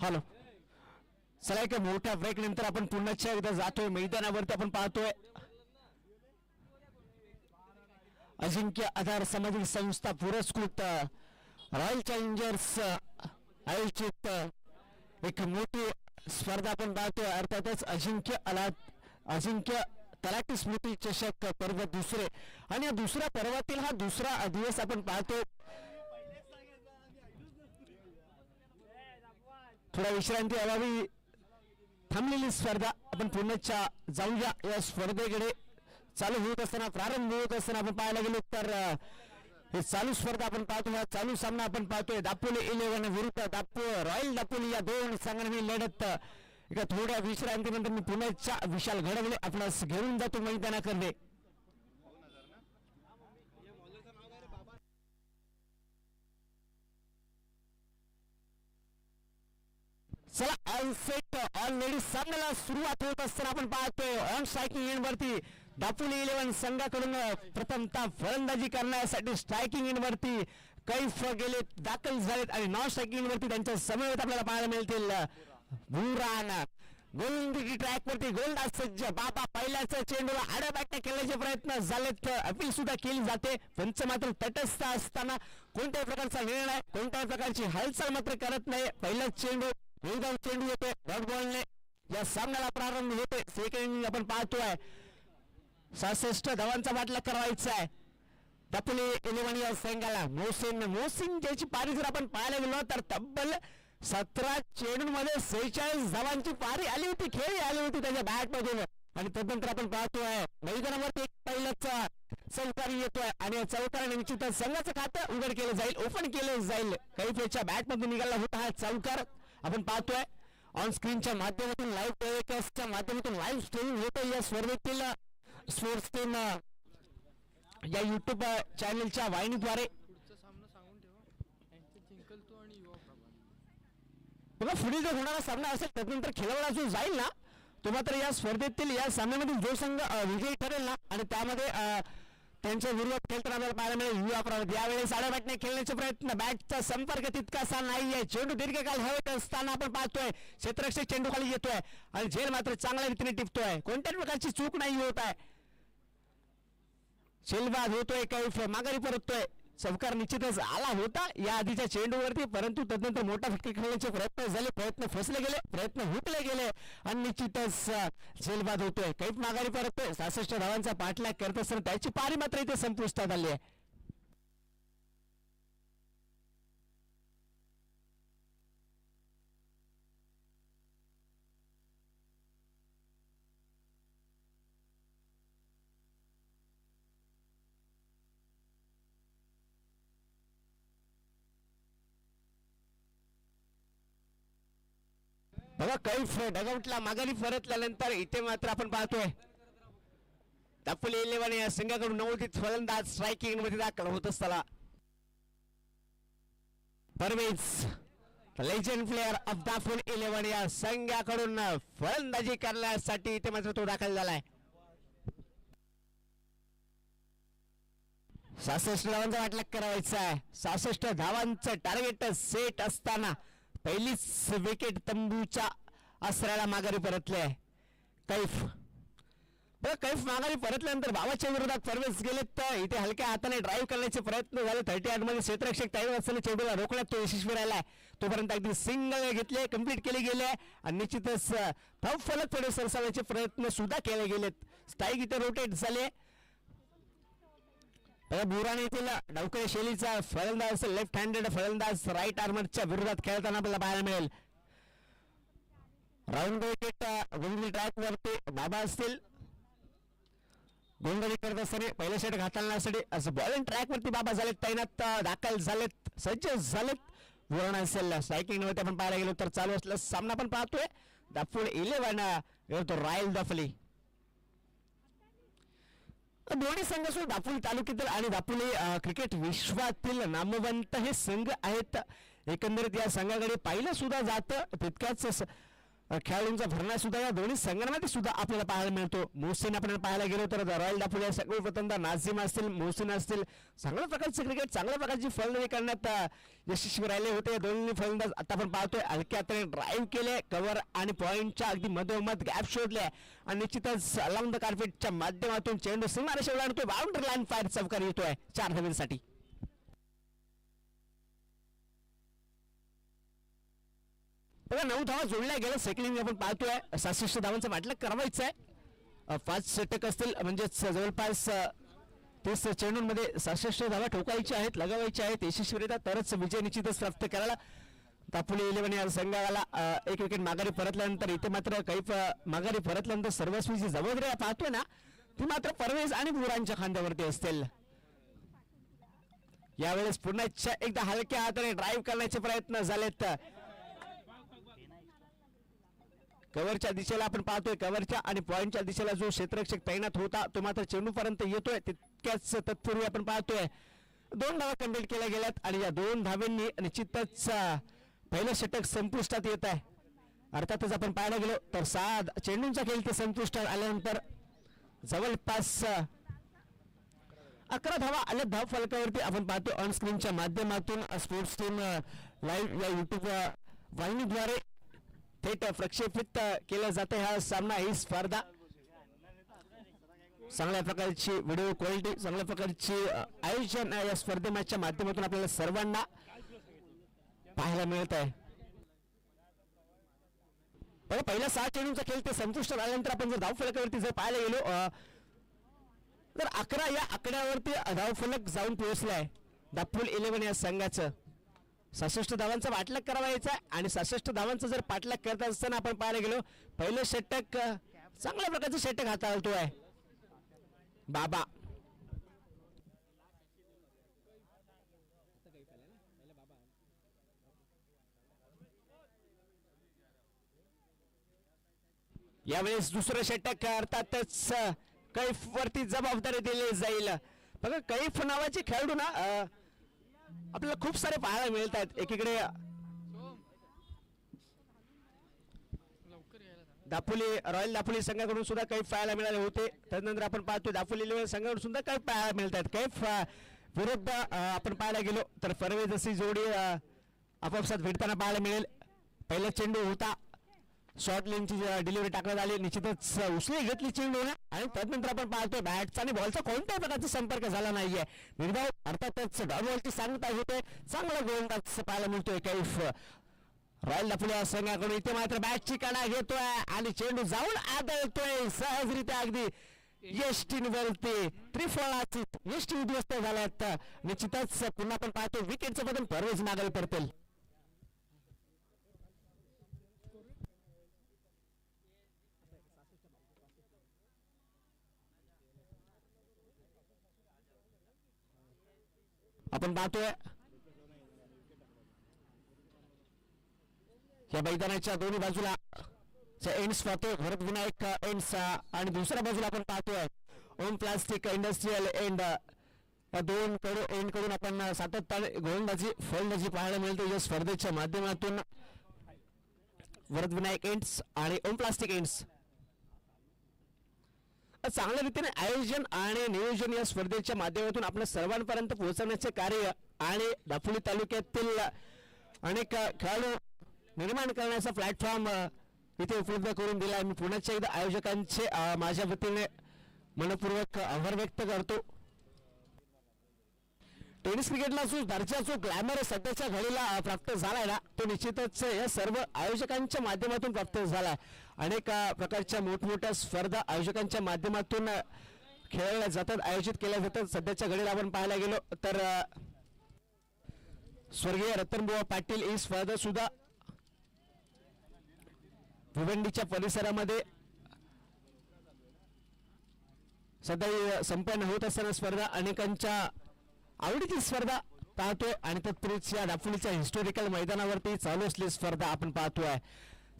हॅलो, चला एका मोठ्या ब्रेक नंतर आपण पुन्हा एकदा जातोय मैदानावरती. आपण पाहतोय अजिंक्य आधार सामाजिक संस्था पुरस्कृत रॉयल चॅलेंजर्स आयोजित एक मोठी स्पर्धा आपण पाहतोय. अर्थातच अजिंक्य तलाठी स्मृती चषक पर्व दुसरे, आणि या दुसऱ्या पर्वातील हा दुसरा दिवस आपण पाहतो. थोडा विश्रांती अभावी थांबलेली स्पर्धा आपण पुन्हा जाऊया या स्पर्धेकडे. चालू होत असताना, प्रारंभ होत असताना आपण पाहायला गेलो तर हे चालू स्पर्धा आपण पाहतो. हा चालू सामना आपण पाहतोय दापोली 11 विरुद्ध रॉयल दापोली या दोन संघांनी लढत. एका थोड्या विश्रांतीनंतर मी पुण्याच्या विशाल घडवले आपणास घेऊन जातो मैदानाकडे. चला ऑल सेट ऑलरेडी सामन्याला सुरुवात होत असताना आपण पाहतोय ऑन स्ट्रायकिंग एंडवरती दापोली 11 संघाकडून प्रथमतः फलंदाजी करण्यासाठी स्ट्रायकिंग एंडवरती कैफ गेले दाखल झालेत, आणि नॉन स्ट्रायकिंग एंडवरती त्यांच्या समवेत आपल्याला पाहायला मिळतील बुरान. गोलंदाजी ट्रॅक वरती गोलंदाज सज्ज बाबा पहिल्याच चेंडूला आड्या बॅटने खेळण्याचे प्रयत्न झालेत. अपील सुद्धा केली जाते. पंच मात्र तटस्थ असताना कोणत्याही प्रकारचा निर्णय, कोणत्याही प्रकारची हालचाल मात्र करत नाही. पहिलाच चेंडू चेंडू येतोय डॉट बॉलने या सामन्याला प्रारंभ होते. सेकंड इनिंग आपण पाहतोय 66 धावांचा बाटला करायचा आहे दापोली 11 या संघाला. मोहसिन ज्याची पारी जर आपण पाहायला गेलो तर तब्बल 17 चेंडूंमध्ये 46 धावांची पारी आली होती, खेळी आली होती त्याच्या बॅट मधून. आणि तदनंतर आपण पाहतोय मैदानावरती एक पहिलाच चौकारी येतोय, आणि चौकाराने निश्चितच संघाचं खातं उघड केलं जाईल, ओपन केलं जाईल. कैफच्या बॅट मधून निघाला होता हा चौकार. आपण पाहतोय ऑन स्क्रीनच्या माध्यमातून लाईव्ह टेलिकास्टच्या माध्यमातून लाईव्ह स्ट्रीमिंग होतं या स्पर्धेतील स्पोर्ट्स टीम या युट्यूब चॅनलच्या वाहिनीद्वारे. बघा पुढील जो होणारा सामना असेल त्यानंतर खेळवला जो जाईल ना तो मात्र या स्पर्धेतील या सामन्यामधील जो संघ विजयी ठरेल ना, आणि त्यामध्ये त्यांच्या विरोधात खेळताना आपल्याला पाहायला मिळेल युवा प्रवाद. यावेळेस आड्या बॅटने खेळण्याचे प्रयत्न, बॅटचा संपर्क तितकासा नाहीये. चेंडू दीर्घकाळ हवेत असताना आपण पाहतोय क्षेत्ररक्षक चेंडू खाली येतोय, आणि झेल मात्र चांगल्या रीतीने टिपतोय. कोणत्याही प्रकारची चूक नाही होत आहे. शेलबाद होतोय, कैफ माघारी परततोय. चौकार निश्चितच आला होता या आधीच्या चेंडूवरती, परंतु तदनंतर मोठा फटके खेळण्याचे प्रयत्न झाले, प्रयत्न फसले गेले, प्रयत्न हुकले गेले, आणि निश्चितच झेलबाद होतोय. कैफ माघारी परततोय. 66 धावांचा पाठलाग करत असताना त्याची पारी मात्र इथे संपुष्टात आली आहे. बघा कैफ डगआउटला माघारी परतल्यानंतर इथे मात्र आपण पाहतोय दापोली 11 या संघाकडून नवोदित फलंदाज स्ट्रायकिंग मध्ये दाखल होत असताना Parvez legend player of Dapoli 11 या संघाकडून फलंदाजी करण्यासाठी इथे मात्र तो दाखल झालाय. 66 धावांचा वाटलाग करायचा आहे. 66 धावांचं टार्गेट सेट असताना पहिलीच विकेट तंबूच्या आसऱ्याला माघारी परतले कैफ. कैफ माघारी परतल्यानंतर बाबाच्या विरोधात परवेज गेलेत, तर इथे हलक्या हाताने ड्राईव्ह करण्याचे प्रयत्न झाले. 38 मध्ये क्षेत्ररक्षक तयार असताना चेंडूला रोखण्यात तो यशस्वी राहिलाय. तोपर्यंत अगदी सिंगल घेतले, कंप्लीट केले गेले, आणि निश्चितच धाव फलक पुढे सरसावण्याचे प्रयत्न सुद्धा केले गेलेत. स्ट्राईक इथे रोटेट झाले. बुरान येथील डावकरी शैलीचा फलंदाज, लेफ्ट हँडेड फलंदाज राईट आर्मरच्या विरोधात खेळताना आपल्याला पाहायला मिळेल. राऊंड विकेट गोलंदाजी ट्रॅक वरती बाबा असतील. गोलंदाजी करत असताना पहिल्या षटक हाताळण्यासाठी असं बॉलिंग ट्रॅक वरती बाबा झालेत, तैनात दाखल झालेत, सज्ज झालेत. बुरान असेल स्ट्रायकिंग वरती आपण पाहायला गेलो तर चालू असलेला सामना आपण पाहतोय दापोली 11 विरुद्ध रॉयल दापोली. दोन्ही संघ सुद्धा दापोली तालुक्यातील आणि दापोली क्रिकेट विश्वातील नामवंत हे संघ आहेत. एकंदरीत या संघाकडे पाहिलं सुद्धा जातं तितक्याच खेळाडूंचा भरणा सुद्धा या दोन्ही संघांमध्ये सुद्धा आपल्याला पाहायला मिळतो. मोहसिन आपण पाहायला गेलो तर रॉयल दापोली सगळे प्रथमतः नाझिम असतील, मोहसिन असतील, चांगल्या प्रकारचे क्रिकेट, चांगल्या प्रकारची फलंदाजी करण्यात यशस्वी राहिले होते. या दोन्ही फलंदाज आता आपण पाहतोय हलक्या हाताने ड्राईव्ह केले, कव्हर आणि पॉईंटच्या अगदी मधोमध गॅप शोधले आणि निश्चितच अलॉंग द कार्पेटच्या माध्यमातून चेंडू सीमारेषेवर आणतोय, बाउंड्री लाईन फायर चौकार येतोय 4 धावांसाठी. बघा 9 धावा जोडल्या गेल्या. सेकंड इनिंग आपण पाहतोय 67 धावांचा वाटलं करावायचं आहे. 5 षटक असतील म्हणजेच जवळपास 30 चेंडूंमध्ये 66 धावा ठोकायच्या आहेत, लगावायच्या आहेत यशस्वीरित्या, तरच विजय निश्चितच प्राप्त करायला. दापोली 11 या संघाला 1 विकेट माघारी परतल्यानंतर इथे मात्र काही माघारी परतल्यानंतर सर्वस्वी जी जबाबदारी पाहतोय ना ती मात्र परवेज आणि बुरांच्या खांद्यावरती असतील. यावेळेस पुन्हा एकदा हलक्या हाताने ड्राईव्ह करण्याचे प्रयत्न झालेत. कव्हरच्या दिशेला आपण पाहतोय, कव्हरच्या आणि पॉइंटच्या दिशेला जो क्षेत्ररक्षक तैनात होता तो मात्र चेंडू पर्यंत येतोय. तितक्याच तत्पूर्वी आपण पाहतोय 2 धावा कंप्लीट केल्या गेल्यात आणि या 2 धावांनी निश्चितच पहिलं षटक संपुष्टात येत आहे. अर्थातच आपण पाहायला गेलो तर 6 चेंडूंचा खेळ ते संपुष्टात आल्यानंतर जवळपास 11 धावा आल्या धाव फलकावरती. आपण पाहतो ऑन स्क्रीनच्या माध्यमातून स्पोर्ट्स टीम लाईव्ह या युट्यूब वाहिनीद्वारे थेट प्रक्षेपित केला जाते हा सामना, ही स्पर्धा. चांगल्या प्रकारची व्हिडिओ क्वालिटी, चांगल्या प्रकारची आयोजन या स्पर्धेच्या माध्यमातून आपल्याला सर्वांना पाहायला मिळत आहे. पहिला 6 चेंडूंचा खेळ ते संपुष्टात आल्यानंतर आपण जर धावफलकावरती जर पाहायला गेलो तर 11 या आकड्यावरती धावफलक जाऊन पोहोचलाय दापोली 11 या संघाचं. 66 धावांचा पाठलाग करावायचा आणि 66 धावांचा जर पाठलाग करत असताना आपण पाहायला गेलो पहिलं षटक चांगल्या प्रकारचं षटक हाताळतोय बाबा. यावेळेस दुसरं षटक अर्थातच कैफ वरती जबाबदारी दिली जाईल. बघा कैफ नावाचे खेळाडू ना आपल्याला खूप सारे पाहायला मिळत आहेत. एकीकडे दापोली रॉयल दापोली संघाकडून सुद्धा काही पाहायला मिळाले होते. त्यानंतर आपण पाहतोय दापोली 11 संघाकडून सुद्धा काही पाहायला मिळत आहेत. कैफ विरुद्ध आपण पाहायला गेलो तर परवेज अशी जोडी आपापसात भेटताना पाहायला मिळेल. पहिला चेंडू होता, शॉर्ट लेनची डिलिव्हरी टाकण्यात आली, निश्चितच उसळी घेतली चेंडू आणि त्यानंतर आपण पाहतोय बॅटचा आणि बॉलचा कोणत्याही प्रकारचा संपर्क झाला नाहीये. निर्धाव अर्थातच डॉलवरती सांगता होते, चांगला गोलंदाज पाहायला मिळतोय कैफ रॉयल दापोली संघाकडून. इथे मात्र बॅटची कणा घेतोय आणि चेंडू जाऊन आदळतोय सहजरित्या अगदी यष्टींवरती. त्रिफळाची यष्टी उद्ध्वस्त झाल्यात. निश्चितच पुन्हा आपण पाहतो विकेटचं बदल परवेज मागायला पडतील. आपण पाहतोय या मैदानाच्या दोन्ही बाजूला एंड्स पाहतोय, भरत विनायक एंड्स आणि दुसऱ्या बाजूला आपण पाहतोय ओम प्लास्टिक इंडस्ट्रियल एंड. या दोन एंड कडून आपण सातत्याने गोलंदाजी फलंदाजी पाहायला मिळते या स्पर्धेच्या माध्यमातून. भरत विनायक एंड्स आणि ओम प्लास्टिक एंड्स चांगल्या रीतीने आयोजन आणि नियोजन या स्पर्धेच्या माध्यमातून आपल्या सर्वांपर्यंत पोहोचवण्याचे कार्य आणि दापोली तालुक्यातील अनेक खेळाडू निर्माण करण्याचा प्लॅटफॉर्म इथे उपलब्ध करून दिला. मी पुन्हा एकदा आयोजकांचे माझ्या वतीने मनपूर्वक आभार व्यक्त करतो. टेनिस क्रिकेटला जो दर्जा जो ग्लॅमर सध्याच्या घडीला प्राप्त झालाय ना तो निश्चितच या सर्व आयोजकांच्या माध्यमातून प्राप्त झालाय. अनेक प्रकारच्या मोठमोठ्या स्पर्धा आयोजकांच्या माध्यमातून खेळल्या जातात, आयोजित केल्या जातात. सध्याच्या घडीला आपण पाहायला गेलो तर स्वर्गीय रतनबुवा पाटील ही स्पर्धा सुद्धा भिवंडीच्या परिसरामध्ये सध्या संपन्न होत असताना स्पर्धा अनेकांच्या आवडीची स्पर्धा पाहतोय आणि तत्पूर्वीच या दापोलीच्या हिस्टोरिकल मैदानावरती चालू असलेली स्पर्धा आपण पाहतोय.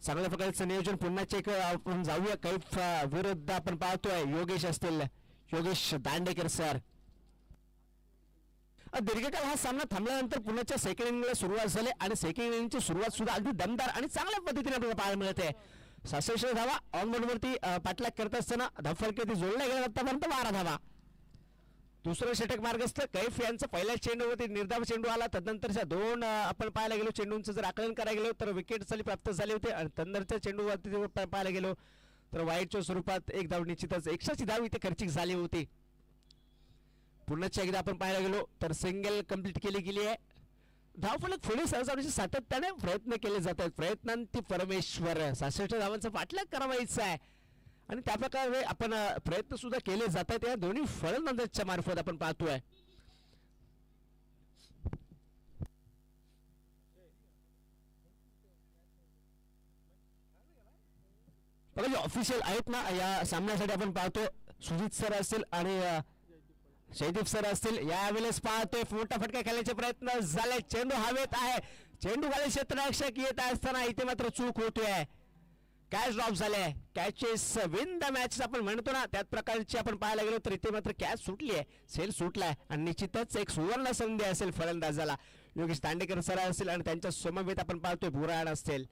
चांगल्या प्रकारचं नियोजन पुन्हा चेक आपण जाऊया. कैफ विरुद्ध आपण पाहतोय योगेश असतील, योगेश दांडेकर सर. दीर्घकाळ हा सामना थांबल्यानंतर पुण्याच्या सेकंड इनिंगला सुरुवात झाली आणि सेकंड इनिंगची सुरुवात सुद्धा अगदी दमदार आणि चांगल्या पद्धतीने आपल्याला पाहायला मिळते. 66 धावा ऑन बोर्डवरती पाठलाग करत असताना धावफलके जोडल्या गेल्या आतापर्यंत 12 धावा. दुसरं षटक मार्गस्थ कैफ यांचा पहिल्या चेंडूवरती निर्धाव चेंडू आला. तदनंतरच्या दोन आपण पाहायला गेलो चेंडूंचं जर आकलन करायला गेलो तर विकेट साली प्राप्त झाले होते आणि तदनंतरच्या चेंडूवरती पाहायला गेलो तर वाईटच्या स्वरूपात एक धाव निश्चितच 100ची धाव इथे खर्चिक झाली होती. पुन्हा एकदा आपण पाहायला गेलो तर सिंगल कंप्लीट केली गेली आहे. धावफलक पुढे सहजावण्याचे सातत्याने प्रयत्न केले जातात. प्रयत्नांती परमेश्वर 66 धावांचा पाठलाग करावायचा आहे आणि त्या प्रकारे आपण प्रयत्न सुद्धा केले जातात. या दोन्ही फलंदाजांच्या मार्फत आपण पाहतोय. बघा जे ऑफिशियल आहेत ना या सामन्यासाठी आपण पाहतोय सुजित सर असतील आणि जयदीप सर असतील. यावेळेस पाहतोय मोठा फटका खेळण्याचे प्रयत्न झाले. चेंडू हवेत आहे. चेंडू खाली क्षेत्ररक्षक येत असताना इथे मात्र चूक होतोय. कॅच ड्रॉप झाले. कॅचेस विन द मॅच आपण म्हणतो ना त्याच प्रकारची आपण पाहायला गेलो तर इथे मात्र कॅच सुटली आहे. सेल सुटलाय आणि निश्चितच एक सुवर्ण संधी असेल फलंदाजाला. योगेश दांडेकर सर असतील आणि त्यांच्या समवेत आपण पाहतोय बुराड असतील.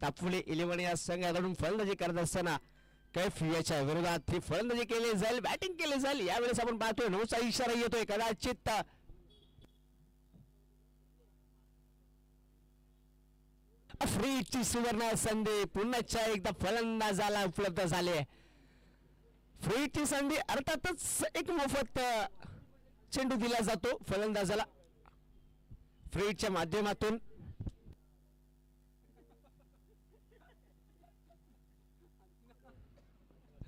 तापवली 11 या संघाकडून फलंदाजी करत असताना कैफ याच्या विरोधात ही फलंदाजी केली जाईल बॅटिंग केली जाईल. यावेळेस आपण पाहतोय 9चा इशारा येतोय. कदाचित फ्रीची सुवर्ण संधी पुन्हा एकदा फलंदाजाला उपलब्ध झाली. फ्रीची संधी अर्थातच एक मोफत चेंडू दिला जातो फलंदाजाला फ्रीच्या माध्यमातून.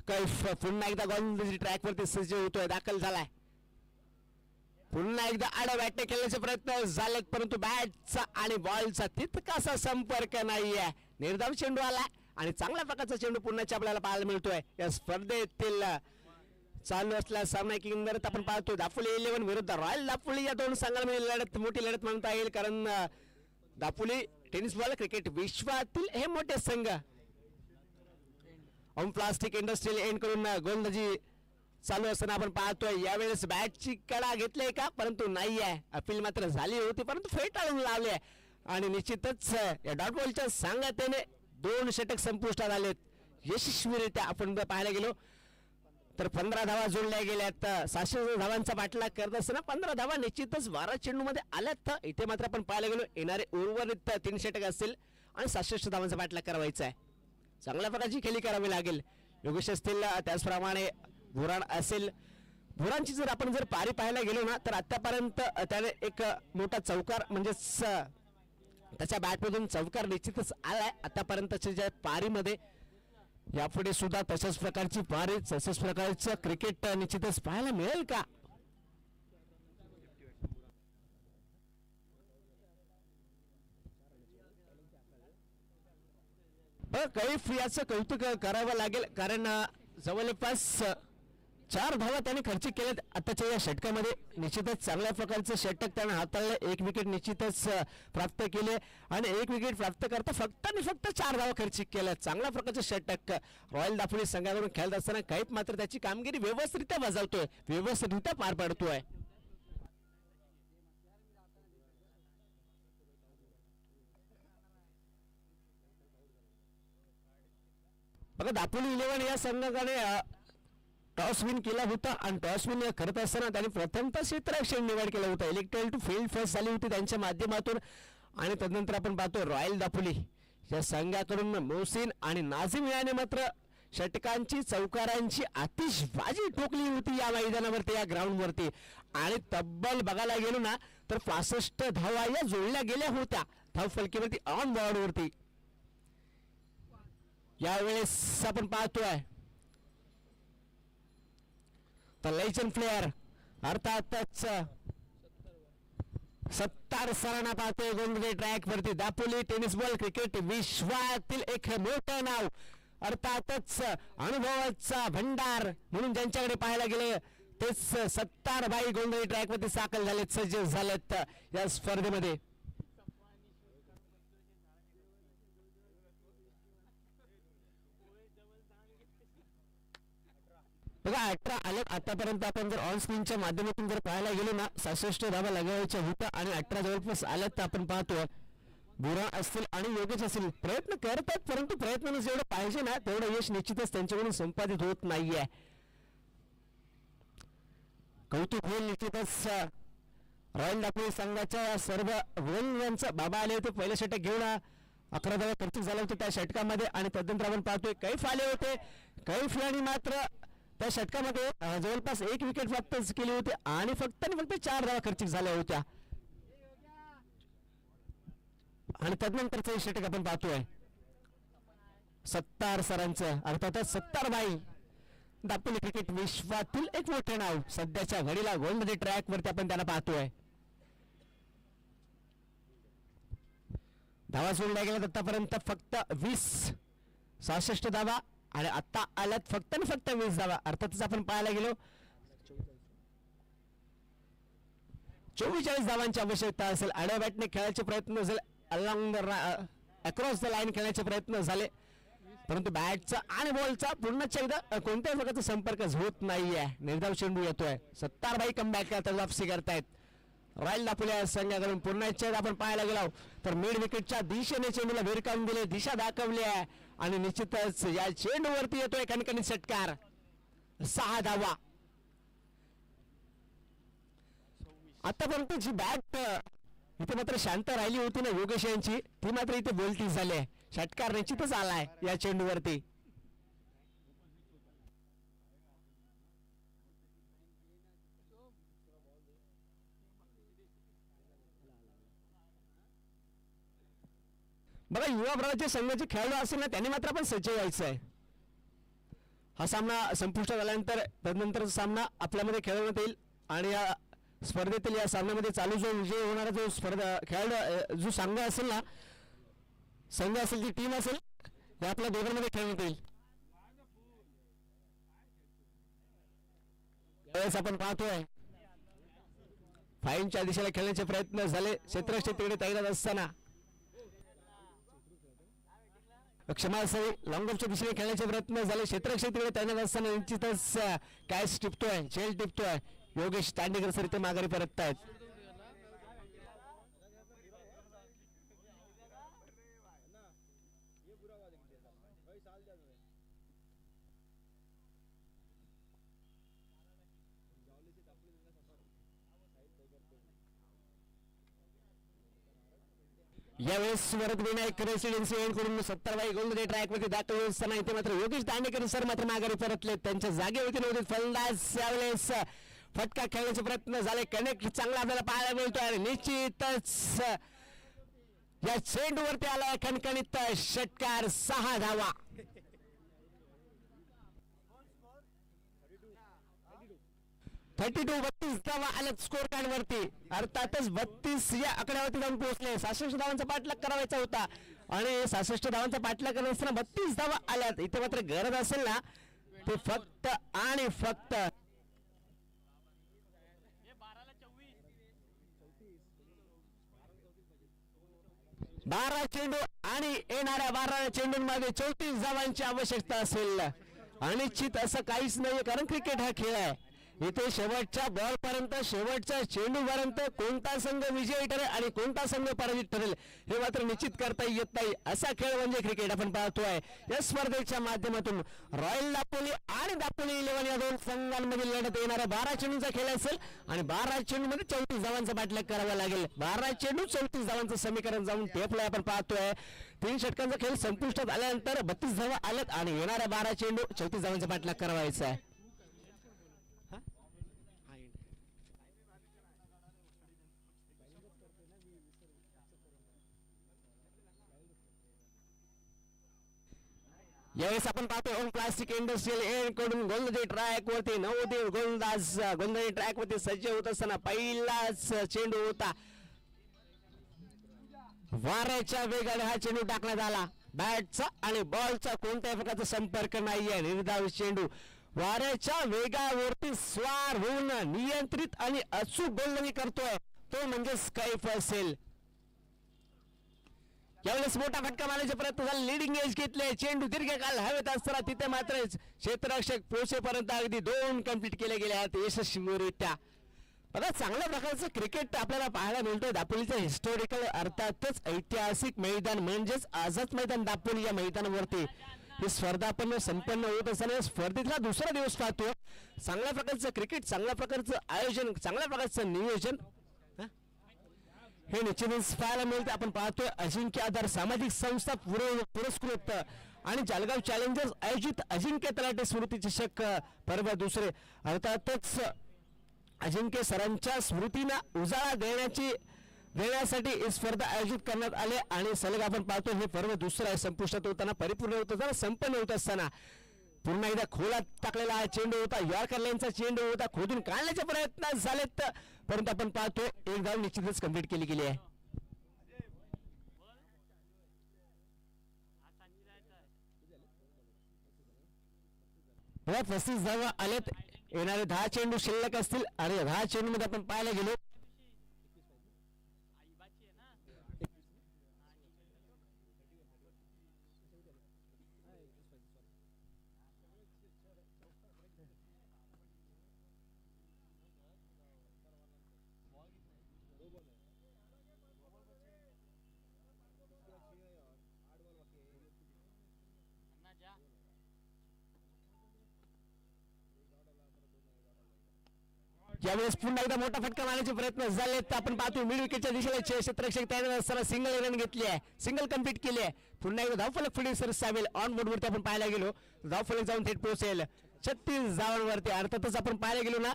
कैफ पुन्हा एकदा गोलंदाजी ट्रॅक वरती सज्ज होतोय. दाखल झालाय. पुन्हा एकदा आडा बॅटने खेळण्याचे प्रयत्न झालेत परंतु बॅटचा आणि बॉलचा तितकासा संपर्क नाहीये. निर्धाव चेंडू आलाय आणि चांगल्या प्रकारचा चेंडू पुन्हा आपल्याला पाहायला मिळतोय. या स्पर्धेतील चालू असलेल्या सामना एकंदरीत आपण पाहतोय दापोली 11 विरुद्ध रॉयल दापोली या दोन संघांमध्ये लढत मोठी लढत म्हणता येईल. कारण दापोली टेनिस बॉल क्रिकेट विश्वातील हे मोठे संघ ओम प्लास्टिक इंडस्ट्रियल एंड कडून गोलंदाजी चालू असताना आपण पाहतोय. यावेळेस बॅटची कडा घेतली का परंतु नाही आहे. अपील मात्र झाली होती परंतु फेटाळून लावले आणि निश्चितच या डॉट बॉलच्या सांगतेने 2 षटक संपुष्टात आलेत यशस्वीरित्या. आपण पाहायला गेलो तर 15 धावा जोडल्या गेल्यात. 600 धावांचा पाठलाग करत असताना 15 धावा निश्चितच 12 चेंडू मध्ये आल्यात. इथे मात्र आपण पाहायला गेलो येणारे उर्वरित 3 षटक असतील आणि 600 धावांचा पाठलाग करावायचा आहे. चांगल्या प्रकारची खेळी करावी लागेल. योगेश असतील त्याचप्रमाणे बुराण असेल. बुराणची जर आपण पारी पाहायला गेलो ना तर आतापर्यंत त्याने एक मोठा चौकार म्हणजे त्याच्या बॅटमधून चौकार निश्चितच आलाय आतापर्यंतच्या ज्या पारीमध्ये. यापुढे सुद्धा तशाच प्रकारची पारी तशाच प्रकारचं क्रिकेट निश्चितच पाहायला मिळेल का. कैफ याचं कौतुक करावं लागेल कारण जवळपास 4 धावा त्याने खर्च केल्यात आताच्या या षटकामध्ये. निश्चितच चांगल्या प्रकारचं षटक त्याने हाताळलं. 1 विकेट निश्चितच प्राप्त केले आणि 1 विकेट प्राप्त करता फक्त 4 धावा खर्च केल्या. चांगल्या प्रकारचं षटक रॉयल दापोली संघाकडून खेळत असताना कैफ मात्र त्याची कामगिरी व्यवस्थितरित्या बजावतोय व्यवस्थितरित्या पार पाडतोय. बघा दापोली 11 या संघाने टॉस विन केला होता आणि टॉस विन करत असताना त्यांनी प्रथमतः क्षेत्ररक्षण निवड केला होता. इलेक्ट्रल टू फील्ड फर्स्ट झाली होती त्यांच्या माध्यमातून आणि तदनंतर आपण पाहतो रॉयल दापोली या संघाकडून मोहसिन आणि नाझिम याने मात्र षटकांची चौकारांची आतिषबाजी ठोकली होती या मैदानावरती या ग्राउंडवरती आणि तब्बल बघायला गेलो ना तर 65 धावा या जोडल्या गेल्या होत्या धाव फलकीवरती ऑन बोर्डवरती. यावेळेस आपण पाहतोय तर लेजंड प्लेयर अर्थातच 70 सरांना पाहतोय गोंधळे ट्रॅक वरती. दापोली टेनिस बॉल क्रिकेट विश्वातील एक मोठं नाव अर्थातच अनुभवाचा भंडार म्हणून ज्यांच्याकडे पाहायला गेलं तेच 70 बाई गोंधळे ट्रॅक वरती साकल झालेत सज्ज झालेत या स्पर्धेमध्ये. बघा 18 आलेत आतापर्यंत. आपण जर ऑन स्क्रीनच्या माध्यमातून जर पाहायला गेलो ना 66 धावा लगावायच्या होत्या आणि 18 जवळपास आल्यात. तर आपण पाहतोय बुरा असतील आणि योगेश असतील प्रयत्न करतात, परंतु प्रयत्नाने जेवढं पाहिजे ना तेवढं यश निश्चितच त्यांच्याकडून संपादित होत नाहीये. कौतुक होईल निश्चितच रॉयल दापोली संघाच्या सर्व गोलंदाजांचं. बाबा आले होते पहिल्या षटक घेऊन 11 धावा खर्चिक झाले होते त्या षटकामध्ये आणि तदनंतर आपण पाहतोय कैफ आले होते. कैफ यांनी मात्र त्या षटकामध्ये जवळपास 1 विकेट प्राप्त केली होती आणि फक्त 4 धावा खर्चिक झाल्या होत्या. आणि तदनंतरचं षटक आपण पाहतोय सत्तार सरांचं, अर्थातच सत्तारबाई. दापोली क्रिकेट विश्वातील एक मोठे नाव सध्याच्या घडीला गोलंदाजी ट्रॅक वरती आपण त्यांना पाहतोय. धावा सोडल्या गेल्यात आतापर्यंत फक्त 20, 66 धावा आणि आता आल्यात फक्त 20 धावा. अर्थातच आपण पाहायला गेलो 44 धावांची आवश्यकता असेल. आडव्या बॅटने खेळायचे प्रयत्न असेल, along the across the line खेळण्याचे प्रयत्न झाले, परंतु बॅटचा आणि बॉलचा पुन्हा एकदा कोणत्याही प्रकारचा संपर्क होत नाहीये. निर्धाव चेंडू येतोय. सत्तारबाई कमबॅक करतात, वापसी करतायत रॉयल दापोली संघाकडून. पुन्हा एकदा आपण पाहायला गेलो तर मिड विकेटच्या दिशेने चेंडूला भिरकावून दिले, दिशा दाखवली आहे आणि निश्चितच या चेंडूवरती येतोय कणकणीत षटकार. 6 धावा. आतापर्यंत जी बॅट इथे मात्र शांत राहिली होती ना योगेश यांची, ती मात्र इथे बोलती झाली आहे. षटकार निश्चितच आलाय या चेंडूवरती. बघा युवा प्रकारचे संघाचे खेळाडू असेल ना त्यांनी मात्र आपण सज्ज व्हायचं आहे. हा सामना संपुष्टात आल्यानंतर तदनंतर सामना आपल्यामध्ये खेळवण्यात येईल आणि या स्पर्धेतील या सामन्यामध्ये चालू जो विजय होणारा जो स्पर्धा खेळाडू जो संघ असेल ना, संघ असेल, जी टीम असेल, हे आपल्या दोघांमध्ये खेळण्यात येईल. यावेळेस आपण पाहतोय फाईनच्या दिशेला खेळण्याचे प्रयत्न झाले. क्षेत्ररक्षक तिकडे तैनात असताना क्षमा असावी, लॉंगऑफच्या दिशेने खेळण्याचे प्रयत्न झाले. क्षेत्ररक्षक तिकडे तैनात असताना निश्चितच कॅच टिपतोय, चेल टिपतोय. योगेश दांडेकर सर इथे माघारी परततायत. यावेळेस वरद विनायक रेसिडेन्सी कडून सत्तारबाई गोलंदाजी ट्रॅक वरती दाखल असताना इथे मात्र योगेश दांडेकर सर मात्र माघारी परतले. त्यांच्या जागेवरती नव्हते फलंदाज. यावेळेस फटका खेळण्याचे प्रयत्न झाले. कनेक्ट चांगला आपल्याला पाहायला मिळतोय आणि निश्चितच या चेंडूवरती आलाय खणखणीत षटकार. 6 धावा. 32 धावा आल्यात स्कोर कार्ड वरती. अर्थातच 32 या आकड्यावरती जाऊन पोहोचले. 66 धावांचा पाठलाग करावायचा होता आणि 66 धावांचा पाठलाग करत असताना 32 धावा आल्यात. इथे मात्र गरज असेल ना ते फक्त आणि फक्त 12 चेंडू आणि येणाऱ्या 12 चेंडूंमध्ये 34 धावांची आवश्यकता असेल. अनिश्चित असं काहीच नाही, कारण क्रिकेट हा खेळ आहे. इथे शेवटच्या बॉल पर्यंत, शेवटच्या चेंडू पर्यंत कोणता संघ विजयी ठरेल आणि कोणता संघ पराजित ठरेल हे मात्र निश्चित करता येत नाही. असा खेळ म्हणजे क्रिकेट आपण पाहतोय. या स्पर्धेच्या माध्यमातून रॉयल दापोली आणि दापोली 11 या दोन संघांमधील लढत येणारा 12 चेंडूचा खेळ असेल आणि 12 चेंडूमध्ये 34 धावांचा पाठलाग करावा लागेल. 12 चेंडू 34 धावांचं समीकरण जाऊन टेपला आपण पाहतोय. 3 षटकांचा खेळ संपुष्टात आल्यानंतर 32 धावा आल्यात आणि येणाऱ्या 12 चेंडू 34 धावांचा पाठलाग करावायचा आहे. यावेळेस आपण पाहतोय होम प्लास्टिक इंडस्ट्रियल एंड कडून गोलंदाजी ट्रॅक वरती नवोदय गोलंदाज गोलंदाजी ट्रॅक वरती सज्ज होत असताना पहिलाच चेंडू होता. वाऱ्याच्या वेगाने हा चेंडू टाकण्यात आला. बॅटचा आणि बॉलचा कोणत्याही प्रकारचा संपर्क नाहीये. निर्धाव चेंडू वाऱ्याच्या वेगावरती स्वार होऊन नियंत्रित आणि अचूक गोलंदाजी करतोय तो म्हणजे कैफ असेल. यावेळेस मोठा फटका मारण्याचा प्रयत्न झाला. लिडिंग एज घेतले, चेंडू दीर्घकाळ हवेत असताना तिथे मात्र क्षेत्ररक्षक पोहोचेपर्यंत अगदी 2 कंप्लीट केले गेले आहेत यशस्वीरित्या. आता चांगल्या प्रकारचं क्रिकेट आपल्याला पाहायला मिळतोय दापोलीचं हिस्टॉरिकल अर्थातच ऐतिहासिक मैदान म्हणजेच आझाद मैदान दापोली या मैदानावरती ही स्पर्धा आपण संपन्न होत असताना स्पर्धेतला दुसरा दिवस पाहतो. चांगल्या प्रकारचं क्रिकेट, चांगल्या प्रकारचं आयोजन, चांगल्या प्रकारचं नियोजन हे निश्चितच पाहायला मिळते. आपण पाहतोय अजिंक्य आधार सामाजिक संस्था पुरस्कृत आणि जळगाव चॅलेंजर्स आयोजित अजिंक्य तलाठी स्मृती चषक पर्व दुसरे. अर्थातच अजिंक्य सरांच्या स्मृतींना उजाळा देण्यासाठी ही स्पर्धा आयोजित करण्यात आले आणि सलग आपण पाहतो हे पर्व दुसरं आहे. संपुष्टात होताना, परिपूर्ण होत असताना, संपन्न होत असताना पुन्हा एकदा खोलात टाकलेला हा चेंडू होता. यॉर्कर लाईनचा चेंडू होता, खोदून काढण्याचे प्रयत्न झालेत परंतु आपण पाहतोय एक धाव निश्चितच कंप्लीट केली गेली आहे. 35 धावा आलेत. येणारे 10 चेंडू शिल्लक असतील आणि 10 चेंडू मध्ये आपण पाहायला गेलो यावेळेस पुन्हा एकदा मोठा फटका मारण्याचे प्रयत्न झाले. तर आपण पाहतो मिड विकेटच्या दिशेला क्षेत्ररक्षक तयार असताना सिंगल रन घेतली आहे, सिंगल कंप्लीट केली आहे. पुन्हा एकदा धावफलक पुढे सरसावेल. ऑन बोर्ड वरती आपण पाहायला गेलो धावफलक जाऊन थेट पोहोचेल 36 धावांवरती. अर्थातच आपण पाहायला गेलो ना